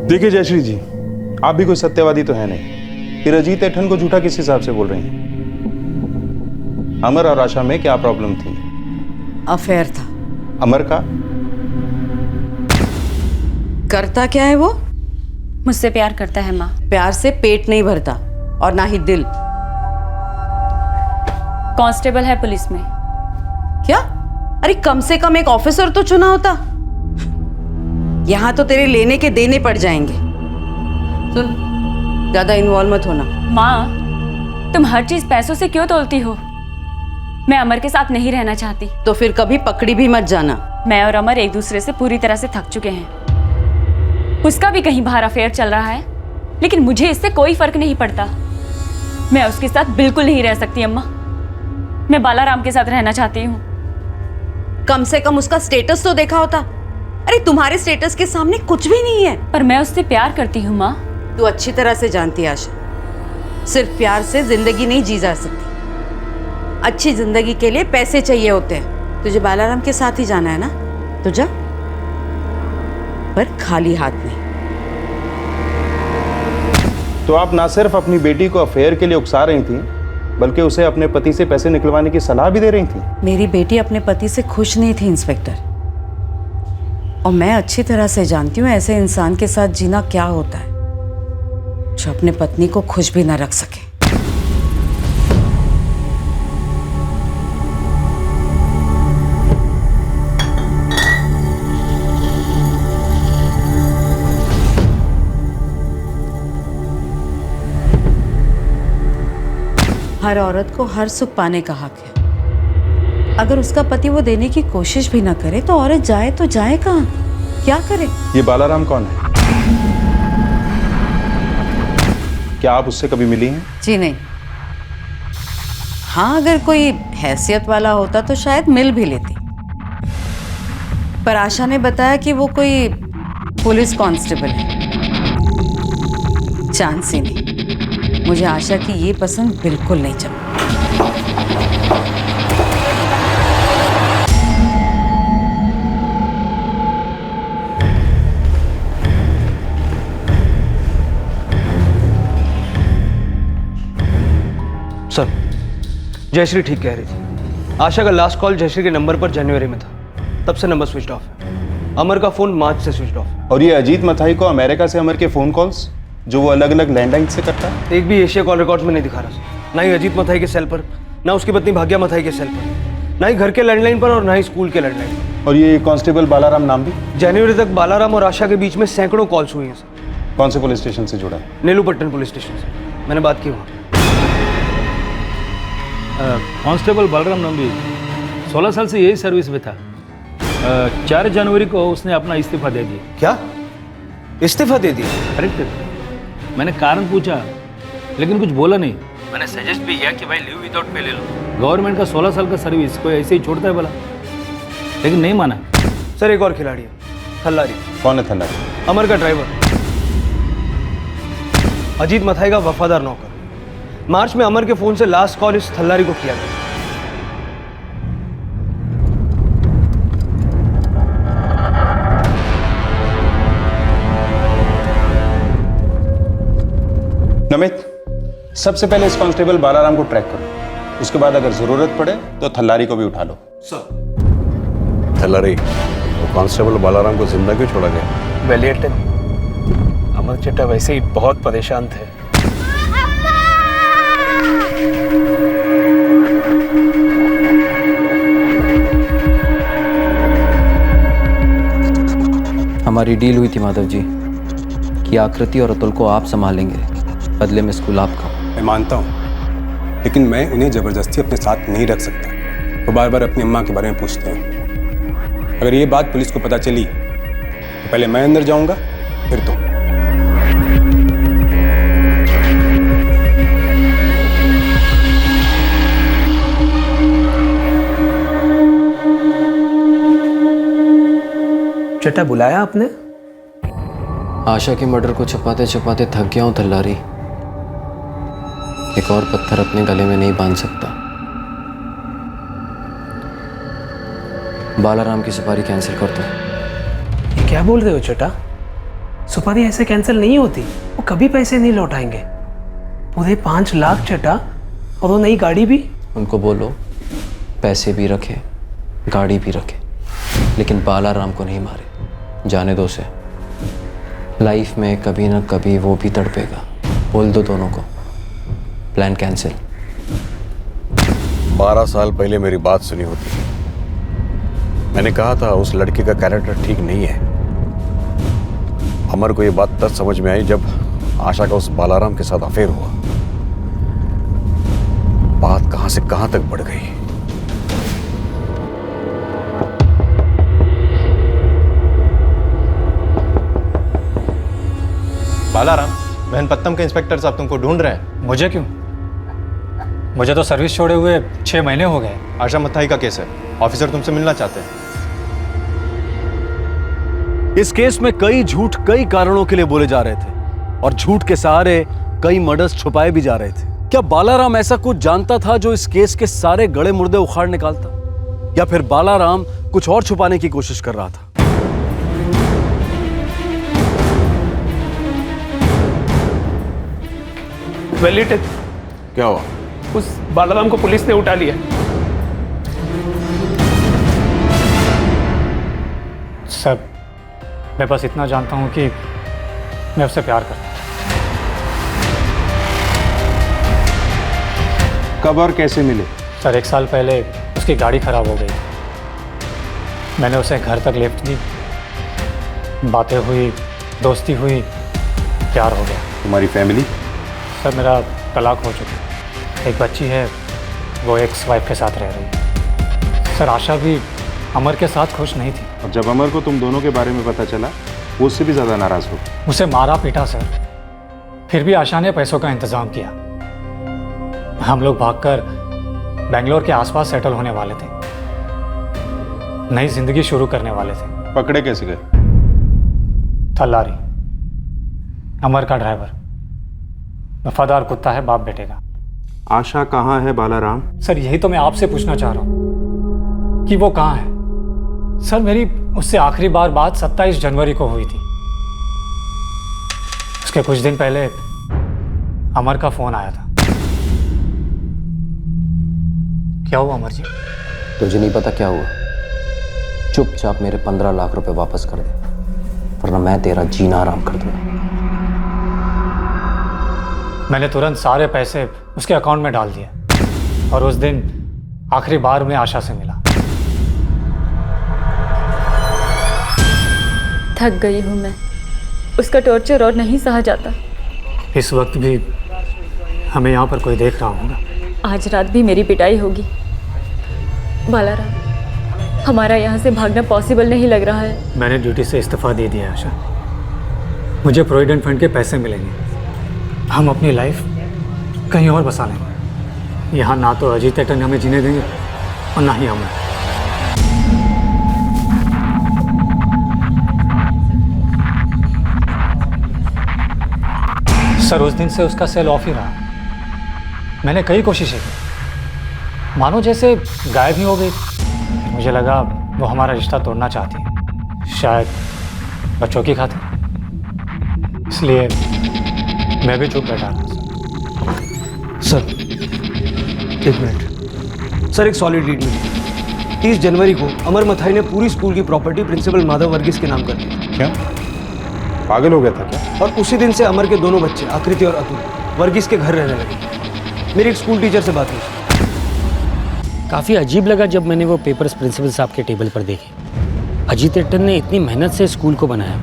देखिए जयश्री जी, आप भी कोई सत्यवादी तो है नहीं, फिर अजीत ऐठन को झूठा किस हिसाब से बोल रही हैं? अमर और आशा में क्या प्रॉब्लम थी? अफेयर था। अमर का? करता क्या है वो? मुझसे प्यार करता है माँ। प्यार से पेट नहीं भरता और ना ही दिल। कांस्टेबल है पुलिस में। क्या? अरे कम से कम एक ऑफिसर तो चुना होता। यहां तो तेरे लेने के देने पड़ जाएंगे। सुन, ज्यादा इन्वॉल्व मत होना। माँ, तुम हर चीज पैसों से क्यों तोलती हो? मैं अमर के साथ नहीं रहना चाहती। तो फिर कभी पकड़ी भी मत जाना। मैं और अमर एक दूसरे से पूरी तरह से थक चुके हैं। उसका भी कहीं बाहर अफेयर चल रहा है, लेकिन मुझे इससे कोई फर्क नहीं पड़ता। मैं उसके साथ बिल्कुल नहीं रह सकती अम्मा। मैं बालाराम के साथ रहना चाहती हूँ। कम से कम उसका स्टेटस तो देखा होता। अरे तुम्हारे स्टेटस के सामने कुछ भी नहीं है। पर मैं उससे प्यार करती हूँ माँ। तू अच्छी तरह से जानती है आशा, सिर्फ प्यार से जिंदगी नहीं जी जा सकती। अच्छी जिंदगी के लिए पैसे चाहिए होते हैं। तुझे बालाराम के साथ ही जाना है ना, तो जा, पर खाली हाथ नहीं। तो आप ना सिर्फ अपनी बेटी को अफेयर के लिए उकसा रही थी, बल्कि उसे अपने पति से पैसे निकलवाने की सलाह भी दे रही थी। मेरी बेटी अपने पति से खुश नहीं थी इंस्पेक्टर, और मैं अच्छी तरह से जानती हूँ ऐसे इंसान के साथ जीना क्या होता है जो अपने पत्नी को खुश भी ना रख सके। हर औरत को हर सुख पाने का हक है। अगर उसका पति वो देने की कोशिश भी ना करे तो औरत जाए तो जाए कहाँ, क्या करे? ये बालाराम कौन है? क्या आप उससे कभी मिली हैं? जी नहीं। हाँ, अगर कोई हैसियत वाला होता तो शायद मिल भी लेती, पर आशा ने बताया कि वो कोई पुलिस कांस्टेबल है। चांस ही नहीं। मुझे आशा की ये पसंद बिल्कुल नहीं चली। सर, जयश्री ठीक कह रही थी। आशा का लास्ट कॉल जयश्री के नंबर पर जनवरी में था, तब से नंबर स्विच ऑफ है। अमर का फोन मार्च से स्विच ऑफ है। और ये अजीत मथाई को अमेरिका से अमर के फोन कॉल्स जो वो अलग अलग लैंडलाइन से करता है? एक भी एशिया कॉल रिकॉर्ड्स में नहीं दिखा रहा, ना ही अजीत मथाई के सेल पर, ना उसकी पत्नी भाग्या मथाई के सेल पर, ना ही घर के लैंडलाइन पर और ना ही स्कूल के लैंडलाइन पर। और ये कांस्टेबल बालाराम नाम भी? जनवरी तक बालाराम और आशा के बीच में सैकड़ों कॉल्स हुई हैं सर। कौन से पुलिस स्टेशन से जुड़ा है? नेलूपट्टन पुलिस स्टेशन से। मैंने बात की वहाँ। कांस्टेबल बलराम नंबी 16 साल से यही सर्विस में था। 4 जनवरी को उसने अपना इस्तीफा दे दिया। क्या? इस्तीफा दे दिया? करेक्ट। मैंने कारण पूछा लेकिन कुछ बोला नहीं। मैंने सजेस्ट भी किया कि भाई लीव विदाउट पे ले लो, गवर्नमेंट का 16 साल का सर्विस कोई ऐसे ही छोड़ता है बोला, लेकिन नहीं माना। सर एक और खिलाड़ी है, थल्लारी। कौन है थल्लारी? अमर का ड्राइवर, अजीत मथाई का वफादार नौकर। मार्च में अमर के फोन से लास्ट कॉल इस थल्लारी को किया गया। नमित, सबसे पहले इस कांस्टेबल बालाराम को ट्रैक करो, उसके बाद अगर जरूरत पड़े तो थल्लारी को भी उठा लो। सर। थल्लारी, वो कांस्टेबल बालाराम को जिंदा क्यों छोड़ा गया? वेलियटन, अमर चड्ढा वैसे ही बहुत परेशान थे। हमारी डील हुई थी माधव जी कि आकृति और अतुल को आप संभालेंगे, बदले में स्कूल आपका। मैं मानता हूँ, लेकिन मैं उन्हें ज़बरदस्ती अपने साथ नहीं रख सकता। वो बार बार अपनी अम्मा के बारे में पूछते हैं। अगर ये बात पुलिस को पता चली तो पहले मैं अंदर जाऊंगा, फिर तुम। चड्ढा बुलाया आपने? आशा के मर्डर को छुपाते छुपाते थक गया हूं थल्लारी। एक और पत्थर अपने गले में नहीं बांध सकता। बालाराम की सुपारी कैंसिल कर दो। ये क्या बोल रहे हो चड्ढा? सुपारी ऐसे कैंसिल नहीं होती, वो कभी पैसे नहीं लौटाएंगे। पूरे 5 लाख चड्ढा, और वो नई गाड़ी भी। उनको बोलो पैसे भी रखे, गाड़ी भी रखे, लेकिन बालाराम को नहीं मारे। जाने दो उसे, लाइफ में कभी ना कभी वो भी तड़पेगा। बोल दो दोनों को, प्लान कैंसिल। 12 साल पहले मेरी बात सुनी होती, मैंने कहा था उस लड़के का कैरेक्टर ठीक नहीं है। अमर को ये बात तब समझ में आई जब आशा का उस बालाराम के साथ अफेयर हुआ। बात कहां से कहां तक बढ़ गई। बालाराम, महनपत्तम के इंस्पेक्टर साहब तुमको ढूंढ रहे हैं। मुझे क्यों? मुझे तो सर्विस छोड़े हुए 6 महीने हो गए। आशा मथाई का केस है, ऑफिसर तुमसे मिलना चाहते हैं। इस केस में कई झूठ कई कारणों के लिए बोले जा रहे थे, और झूठ के सहारे कई मर्डर्स छुपाए भी जा रहे थे। क्या बालाराम ऐसा कुछ जानता था जो इस केस के सारे गड़े मुर्दे उखाड़ निकालता, या फिर बालाराम कुछ और छुपाने की कोशिश कर रहा था? वेलियटन, क्या हुआ? उस बालाराम को पुलिस ने उठा लिया। सर, मैं बस इतना जानता हूँ कि मैं उससे प्यार करता हूँ। कब और कैसे मिले? सर, 1 साल पहले उसकी गाड़ी खराब हो गई। मैंने उसे घर तक लिफ्ट दी, बातें हुई, दोस्ती हुई, प्यार हो गया। तुम्हारी फैमिली? सर, मेरा तलाक हो चुका है। एक बच्ची है, वो एक्स वाइफ के साथ रह रही है। सर, आशा भी अमर के साथ खुश नहीं थी। और जब अमर को तुम दोनों के बारे में पता चला, वो उससे भी ज़्यादा नाराज़ हो। उसे मारा पीटा सर, फिर भी आशा ने पैसों का इंतज़ाम किया। हम लोग भागकर बेंगलोर के आसपास सेटल होने वाले थे, नई जिंदगी शुरू करने वाले थे। पकड़े कैसे गए? थल्लारी, अमर का ड्राइवर, वफादार कुत्ता है बाप बेटे का। आशा कहाँ है बालाराम? सर, यही तो मैं आपसे पूछना चाह रहा हूँ कि वो कहाँ है। सर, मेरी उससे आखिरी बार बात 27 जनवरी को हुई थी। उसके कुछ दिन पहले अमर का फोन आया था। क्या हुआ अमर जी? तुझे नहीं पता क्या हुआ? चुपचाप मेरे 15 लाख रुपए वापस कर दे, वरना मैं तेरा जीना आराम कर दूंगा। मैंने तुरंत सारे पैसे उसके अकाउंट में डाल दिए, और उस दिन आखिरी बार में आशा से मिला। थक गई हूँ मैं, उसका टॉर्चर और नहीं सहा जाता। इस वक्त भी हमें यहाँ पर कोई देख रहा होगा। आज रात भी मेरी पिटाई होगी। बालाराम, हमारा यहाँ से भागना पॉसिबल नहीं लग रहा है। मैंने ड्यूटी से इस्तीफा दे दिया है आशा। मुझे प्रोविडेंट फंड के पैसे मिलेंगे, हम अपनी लाइफ कहीं और बसा लेंगे। यहाँ ना तो अजीत टंडन हमें जीने देंगे और ना ही हमें। सर, उस दिन से उसका सेल ऑफ ही रहा। मैंने कई कोशिशें की, मानो जैसे गायब ही हो गई। मुझे लगा वो हमारा रिश्ता तोड़ना चाहती है, शायद बच्चों की खातिर। इसलिए मैं भी चुप बैठा था। Sir, 1 minute. सर, एक सॉलिड लीड मिली। 30 जनवरी को अमर मथाई ने पूरी स्कूल की प्रॉपर्टी प्रिंसिपल माधव वर्गीस के नाम कर दी। क्या पागल हो गया था क्या? और उसी दिन से अमर के दोनों बच्चे आकृति और अतुल वर्गीस के घर रहने लगे। मेरी एक स्कूल टीचर से बात हुई। काफ़ी अजीब लगा जब मैंने वो पेपर्स प्रिंसिपल साहब के टेबल पर देखे। अजीत एट्टन ने इतनी मेहनत से स्कूल को बनाया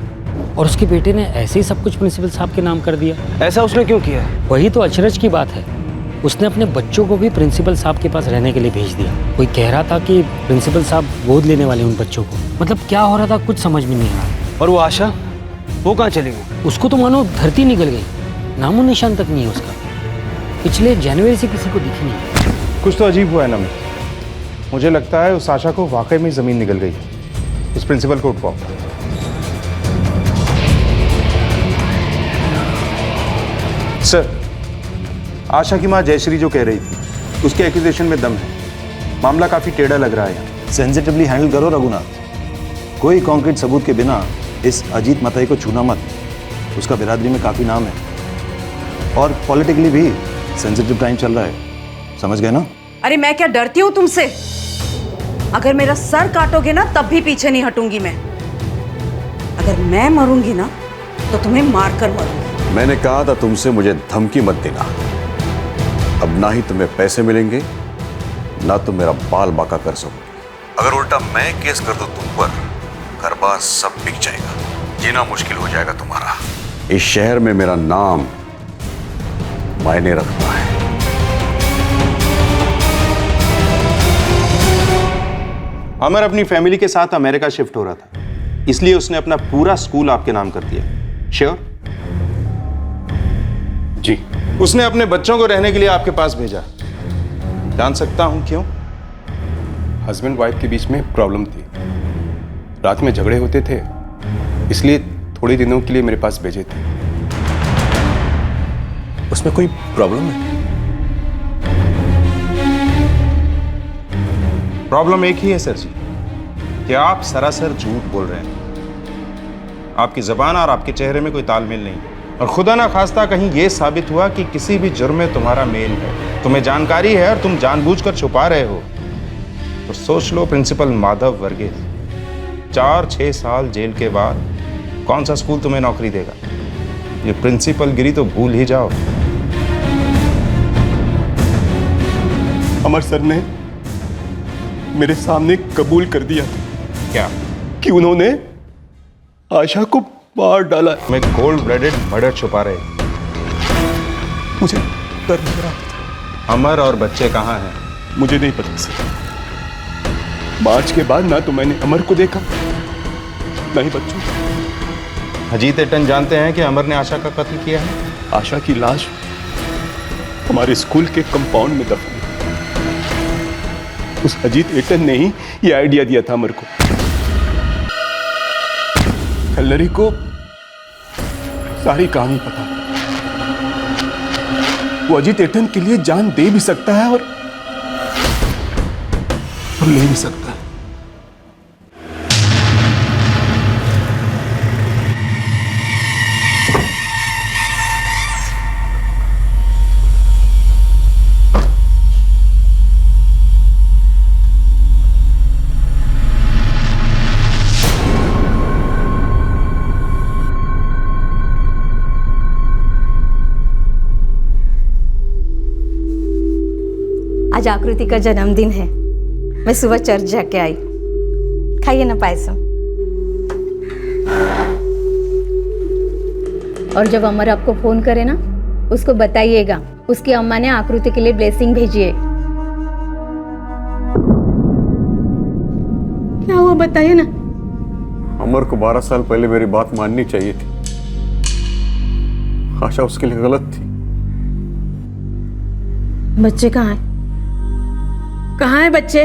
और उसके बेटे ने ऐसे ही सब कुछ प्रिंसिपल साहब के नाम कर दिया। ऐसा उसने क्यों किया? वही तो अचरज की बात है। उसने अपने बच्चों को भी प्रिंसिपल साहब के पास रहने के लिए भेज दिया। कोई कह रहा था कि प्रिंसिपल साहब गोद लेने वाले उन बच्चों को। मतलब क्या हो रहा था कुछ समझ में नहीं आ रहा। और वो आशा, वो कहाँ चली गई? उसको तो मानो धरती निकल गई, नामो निशान तक नहीं है उसका। पिछले जनवरी से किसी को दिखी नहीं। कुछ तो अजीब हुआ है ना। मुझे लगता है उस आशा को वाकई में ज़मीन निकल गई। उस प्रिंसिपल को उठवाओ। सर, आशा की माँ जयश्री जो कह रही थी उसके एक्यूजेशन में दम है। मामला काफ़ी टेढ़ा लग रहा है। सेंसिटिवली हैंडल करो रघुनाथ। कोई कॉन्क्रीट सबूत के बिना इस अजीत मथाई को छूना मत। उसका बिरादरी में काफ़ी नाम है और पॉलिटिकली भी सेंसिटिव टाइम चल रहा है, समझ गए ना? अरे मैं क्या डरती हूँ तुमसे? अगर मेरा सर काटोगे ना तब भी पीछे नहीं हटूंगी मैं। अगर मैं मरूंगी ना तो तुम्हें मारकर मरूंगी। मैंने कहा था तुमसे मुझे धमकी मत देना। अब ना ही तुम्हें पैसे मिलेंगे ना तुम मेरा बाल बाका कर सकोगे। अगर उल्टा मैं केस कर दूं तुम पर, घर बार सब बिक जाएगा, जीना मुश्किल हो जाएगा तुम्हारा। इस शहर में मेरा नाम मायने रखता है। अमर अपनी फैमिली के साथ अमेरिका शिफ्ट हो रहा था, इसलिए उसने अपना पूरा स्कूल आपके नाम कर दिया। श्योर? जी। उसने अपने बच्चों को रहने के लिए आपके पास भेजा। जान सकता हूं क्यों? हस्बैंड वाइफ के बीच में प्रॉब्लम थी, रात में झगड़े होते थे, इसलिए थोड़े दिनों के लिए मेरे पास भेजे थे। उसमें कोई प्रॉब्लम है? प्रॉब्लम एक ही है सर जी, कि आप सरासर झूठ बोल रहे हैं। आपकी जबान और आपके चेहरे में कोई तालमेल नहीं, और खुदा ना खास्ता कहीं यह साबित हुआ कि किसी भी जुर्म में तुम्हारा मेल है, तुम्हें जानकारी है और तुम जानबूझकर छुपा रहे हो, तो सोच लो प्रिंसिपल माधव वर्गीस 4-6 साल जेल के बाद कौन सा स्कूल तुम्हें नौकरी देगा? ये प्रिंसिपल गिरी तो भूल ही जाओ। अमर सर ने मेरे सामने कबूल कर दिया क्या कि उन्होंने आशा को मार डाला। मैं कोल्ड ब्लडेड मर्डर छुपा रहे। मुझे डर लग रहा। अमर और बच्चे कहाँ हैं? मुझे नहीं पता सर। मार्च के बाद ना तो मैंने अमर को देखा ना ही बच्चों को। अजीत एट्टन जानते हैं कि अमर ने आशा का कत्ल किया है? आशा की लाश हमारे स्कूल के कंपाउंड में दफन है। उस अजीत एट्टन ने ही ये आइडिया दिया था अमर को। कल्लरी को सारी कहानी पता है। वो अजीत एट्टन के लिए जान दे भी सकता है और ले भी सकता है। आज आकृति का जन्मदिन है। मैं सुबह चर्च जाके आई। खाइए ना पायसम। और जब अमर आपको फोन करे ना, उसको बताइएगा उसकी अम्मा ने आकृति के लिए ब्लेसिंग भेजी है। क्या हुआ बताइए ना। अमर को 12 साल पहले मेरी बात माननी चाहिए थी। आशा उसके लिए गलत थी। बच्चे कहाँ हैं? कहाँ है बच्चे?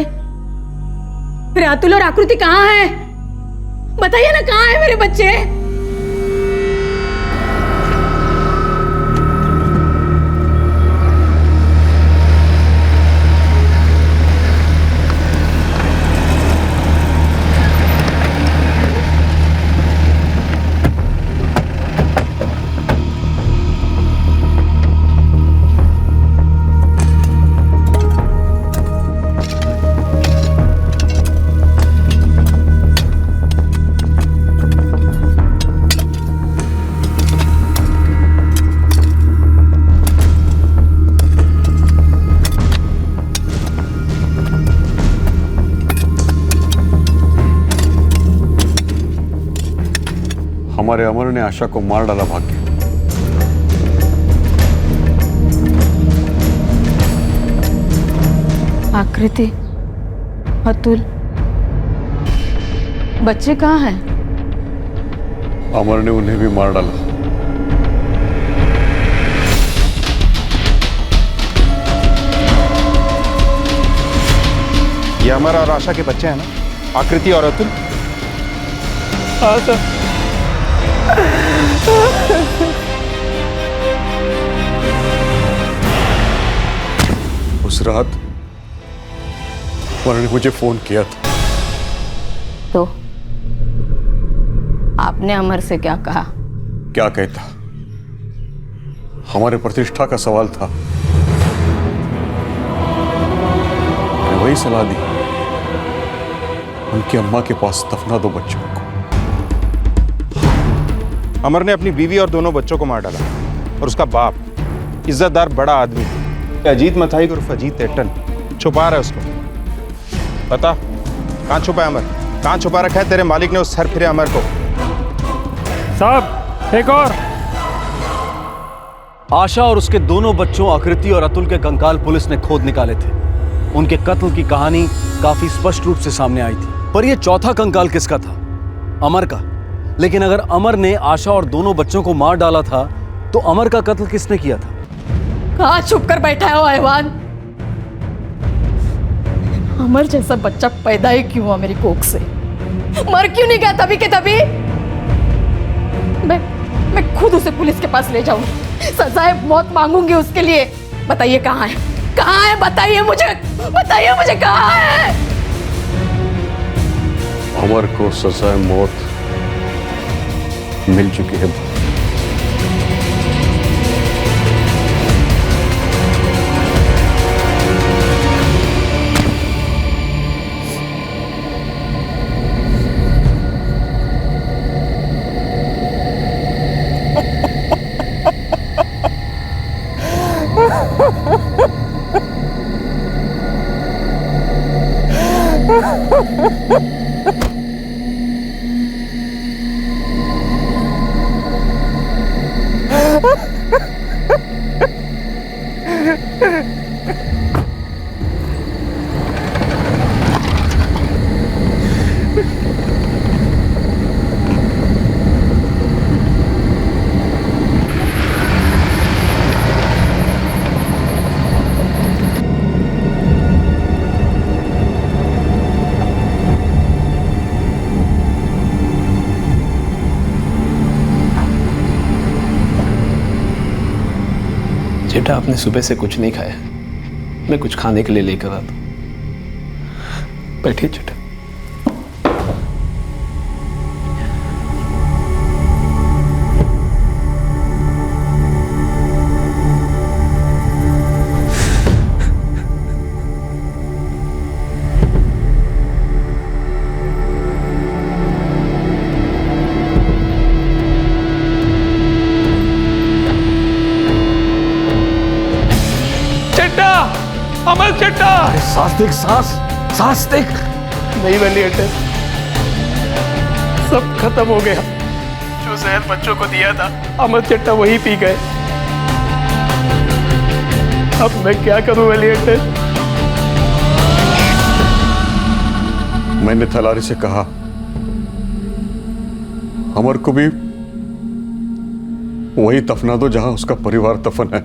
मेरे अतुल और आकृति कहाँ है? बताइए ना कहाँ है मेरे बच्चे? हमारे अमर ने आशा को मार डाला भाग के। आकृति, अतुल, बच्चे कहाँ हैं? अमर ने उन्हें भी मार डाला। ये अमर और आशा के बच्चे हैं ना, आकृति और अतुल? हाँ सर। उस रात अमर ने मुझे फोन किया था। तो आपने अमर से क्या कहा? क्या कहता, हमारे प्रतिष्ठा का सवाल था। मैंने वही सलाह दी, उनकी अम्मा के पास दफना दो बच्चों को। अमर ने अपनी बीवी और दोनों बच्चों को मार डाला और उसका बाप इज्जतदार बड़ा आदमी अजीत मथाई उर्फ अजीत टिट्टन छुपा रहा है उसको। बता कहाँ छुपा है अमर? कहाँ छुपा रखा है तेरे मालिक ने उस सर फिरे अमर को? साहब एक और। आशा और उसके दोनों बच्चों आकृति और अतुल के कंकाल पुलिस ने खोद निकाले थे। उनके कत्ल की कहानी काफी स्पष्ट रूप से सामने आई थी, पर यह चौथा कंकाल किसका था? अमर का। लेकिन अगर अमर ने आशा और दोनों बच्चों को मार डाला था तो अमर का कत्ल किसने किया था? कहाँ छुप कर बैठा है वो हैवान? अमर जैसा बच्चा पैदा ही क्यों हुआ मेरी कोख से? मर क्यों नहीं गया तभी के तभी? मैं खुद उसे पुलिस के पास ले जाऊंगी, सजाए मौत मांगूंगी उसके लिए। बताइए कहाँ है? कहाँ है? बताइए मुझे कहाँ है? अमर को सजाए मौत मिल चुकी है। बेटा आपने सुबह से कुछ नहीं खाया, मैं कुछ खाने के लिए लेकर आता हूं। बैठिए बेटा। अमर चट्टा! सांस देख, सांस देख। नहीं बनी अटल, सब खत्म हो गया। जो जहर बच्चों को दिया था अमर चट्टा वही पी गए। अब मैं क्या करूं वली अटल? मैंने थलारी से कहा अमर को भी वही दफना दो जहां उसका परिवार दफन है।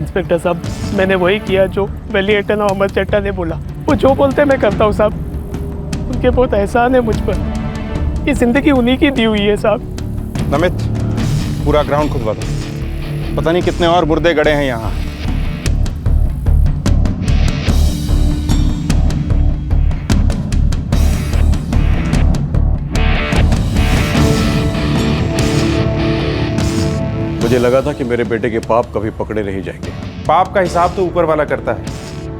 इंस्पेक्टर साहब, मैंने वही किया जो वली एटन और अमर चट्टा ने बोला। वो जो बोलते मैं करता हूँ साहब। उनके बहुत एहसान है मुझ पर। ये जिंदगी उन्हीं की दी हुई है साहब। नमित, पूरा ग्राउंड खुदवा दो। पता नहीं कितने और मुर्दे गड़े हैं यहाँ। मुझे लगा था कि मेरे बेटे के पाप कभी पकड़े नहीं जाएंगे। पाप का हिसाब तो ऊपर वाला करता है,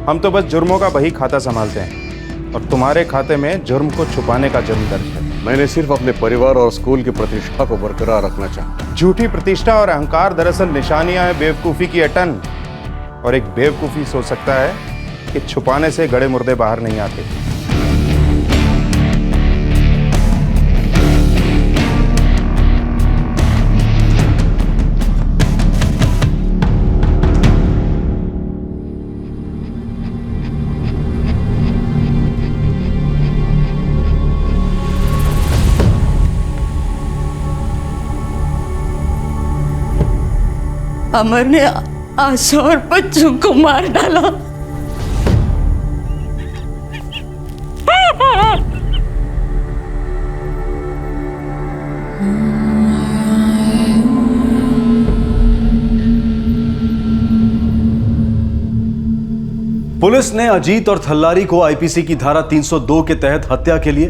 हम तो बस जुर्मों का बही खाता संभालते हैं। और तुम्हारे खाते में जुर्म को छुपाने का जुर्म दर्ज है। मैंने सिर्फ अपने परिवार और स्कूल की प्रतिष्ठा को बरकरार रखना चाहा। झूठी प्रतिष्ठा और अहंकार दरअसल निशानियां हैं बेवकूफ़ी की अटन। और एक बेवकूफ़ी सोच सकता है कि छुपाने से गड़े मुर्दे बाहर नहीं आते। अमर ने आशा और बच्चों को मार डाला। पुलिस ने अजीत और थल्लारी को आईपीसी की धारा 302 के तहत हत्या के लिए,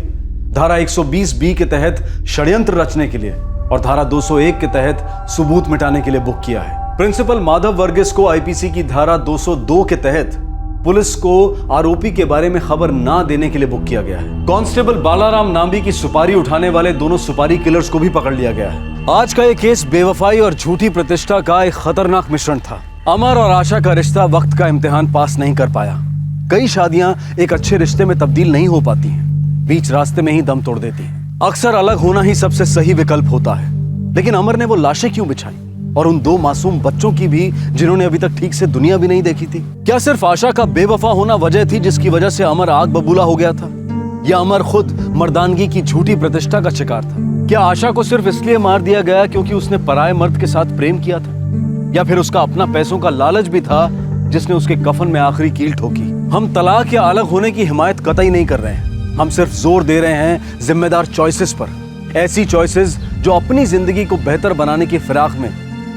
धारा 120 बी के तहत षड्यंत्र रचने के लिए और धारा 201 के तहत सबूत मिटाने के लिए बुक किया है। प्रिंसिपल माधव वर्गीस को आईपीसी की धारा 202 के तहत पुलिस को आरोपी के बारे में खबर ना देने के लिए बुक किया गया है। कांस्टेबल बालाराम नाम्बी की सुपारी उठाने वाले दोनों सुपारी किलर्स को भी पकड़ लिया गया है। आज का ये केस बेवफाई और झूठी प्रतिष्ठा का एक खतरनाक मिश्रण था। अमर और आशा का रिश्ता वक्त का इम्तिहान पास नहीं कर पाया। कई शादियां एक अच्छे रिश्ते में तब्दील नहीं हो पाती हैं, बीच रास्ते में ही दम तोड़ देती हैं। अक्सर अलग होना ही सबसे सही विकल्प होता है, लेकिन अमर ने वो लाशें क्यों बिछाई, और उन दो मासूम बच्चों की भी जिन्होंने अभी तक ठीक से दुनिया भी नहीं देखी थी? क्या सिर्फ आशा का बेवफा होना वजह थी जिसकी वजह से अमर आग बबूला हो गया था, या अमर खुद मर्दानगी की झूठी प्रतिष्ठा का शिकार था? क्या आशा को सिर्फ इसलिए मार दिया गया क्योंकि उसने पराये मर्द के साथ प्रेम किया था, या फिर उसका अपना पैसों का लालच भी था जिसने उसके कफन में आखिरी कील ठोकी? हम तलाक या अलग होने की हिमायत कतई नहीं कर रहे हैं, हम सिर्फ जोर दे रहे हैं जिम्मेदार चॉइसेस पर। ऐसी चॉइसेस जो अपनी जिंदगी को बेहतर बनाने की फिराक में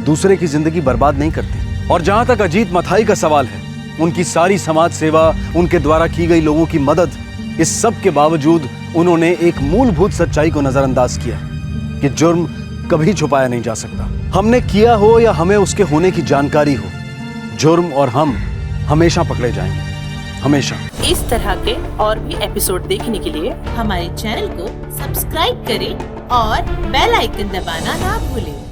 दूसरे की जिंदगी बर्बाद नहीं करती। और जहां तक अजीत मथाई का सवाल है, उनकी सारी समाज सेवा, उनके द्वारा की गई लोगों की मदद, इस सब के बावजूद उन्होंने एक मूलभूत सच्चाई को नजरअंदाज किया कि जुर्म कभी छुपाया नहीं जा सकता। हमने किया हो या हमें उसके होने की जानकारी हो, जुर्म और हम हमेशा पकड़े जाएंगे, हमेशा। इस तरह के और भी एपिसोड देखने के लिए हमारे चैनल को सब्सक्राइब करें और बेल आइकन दबाना ना भूलें।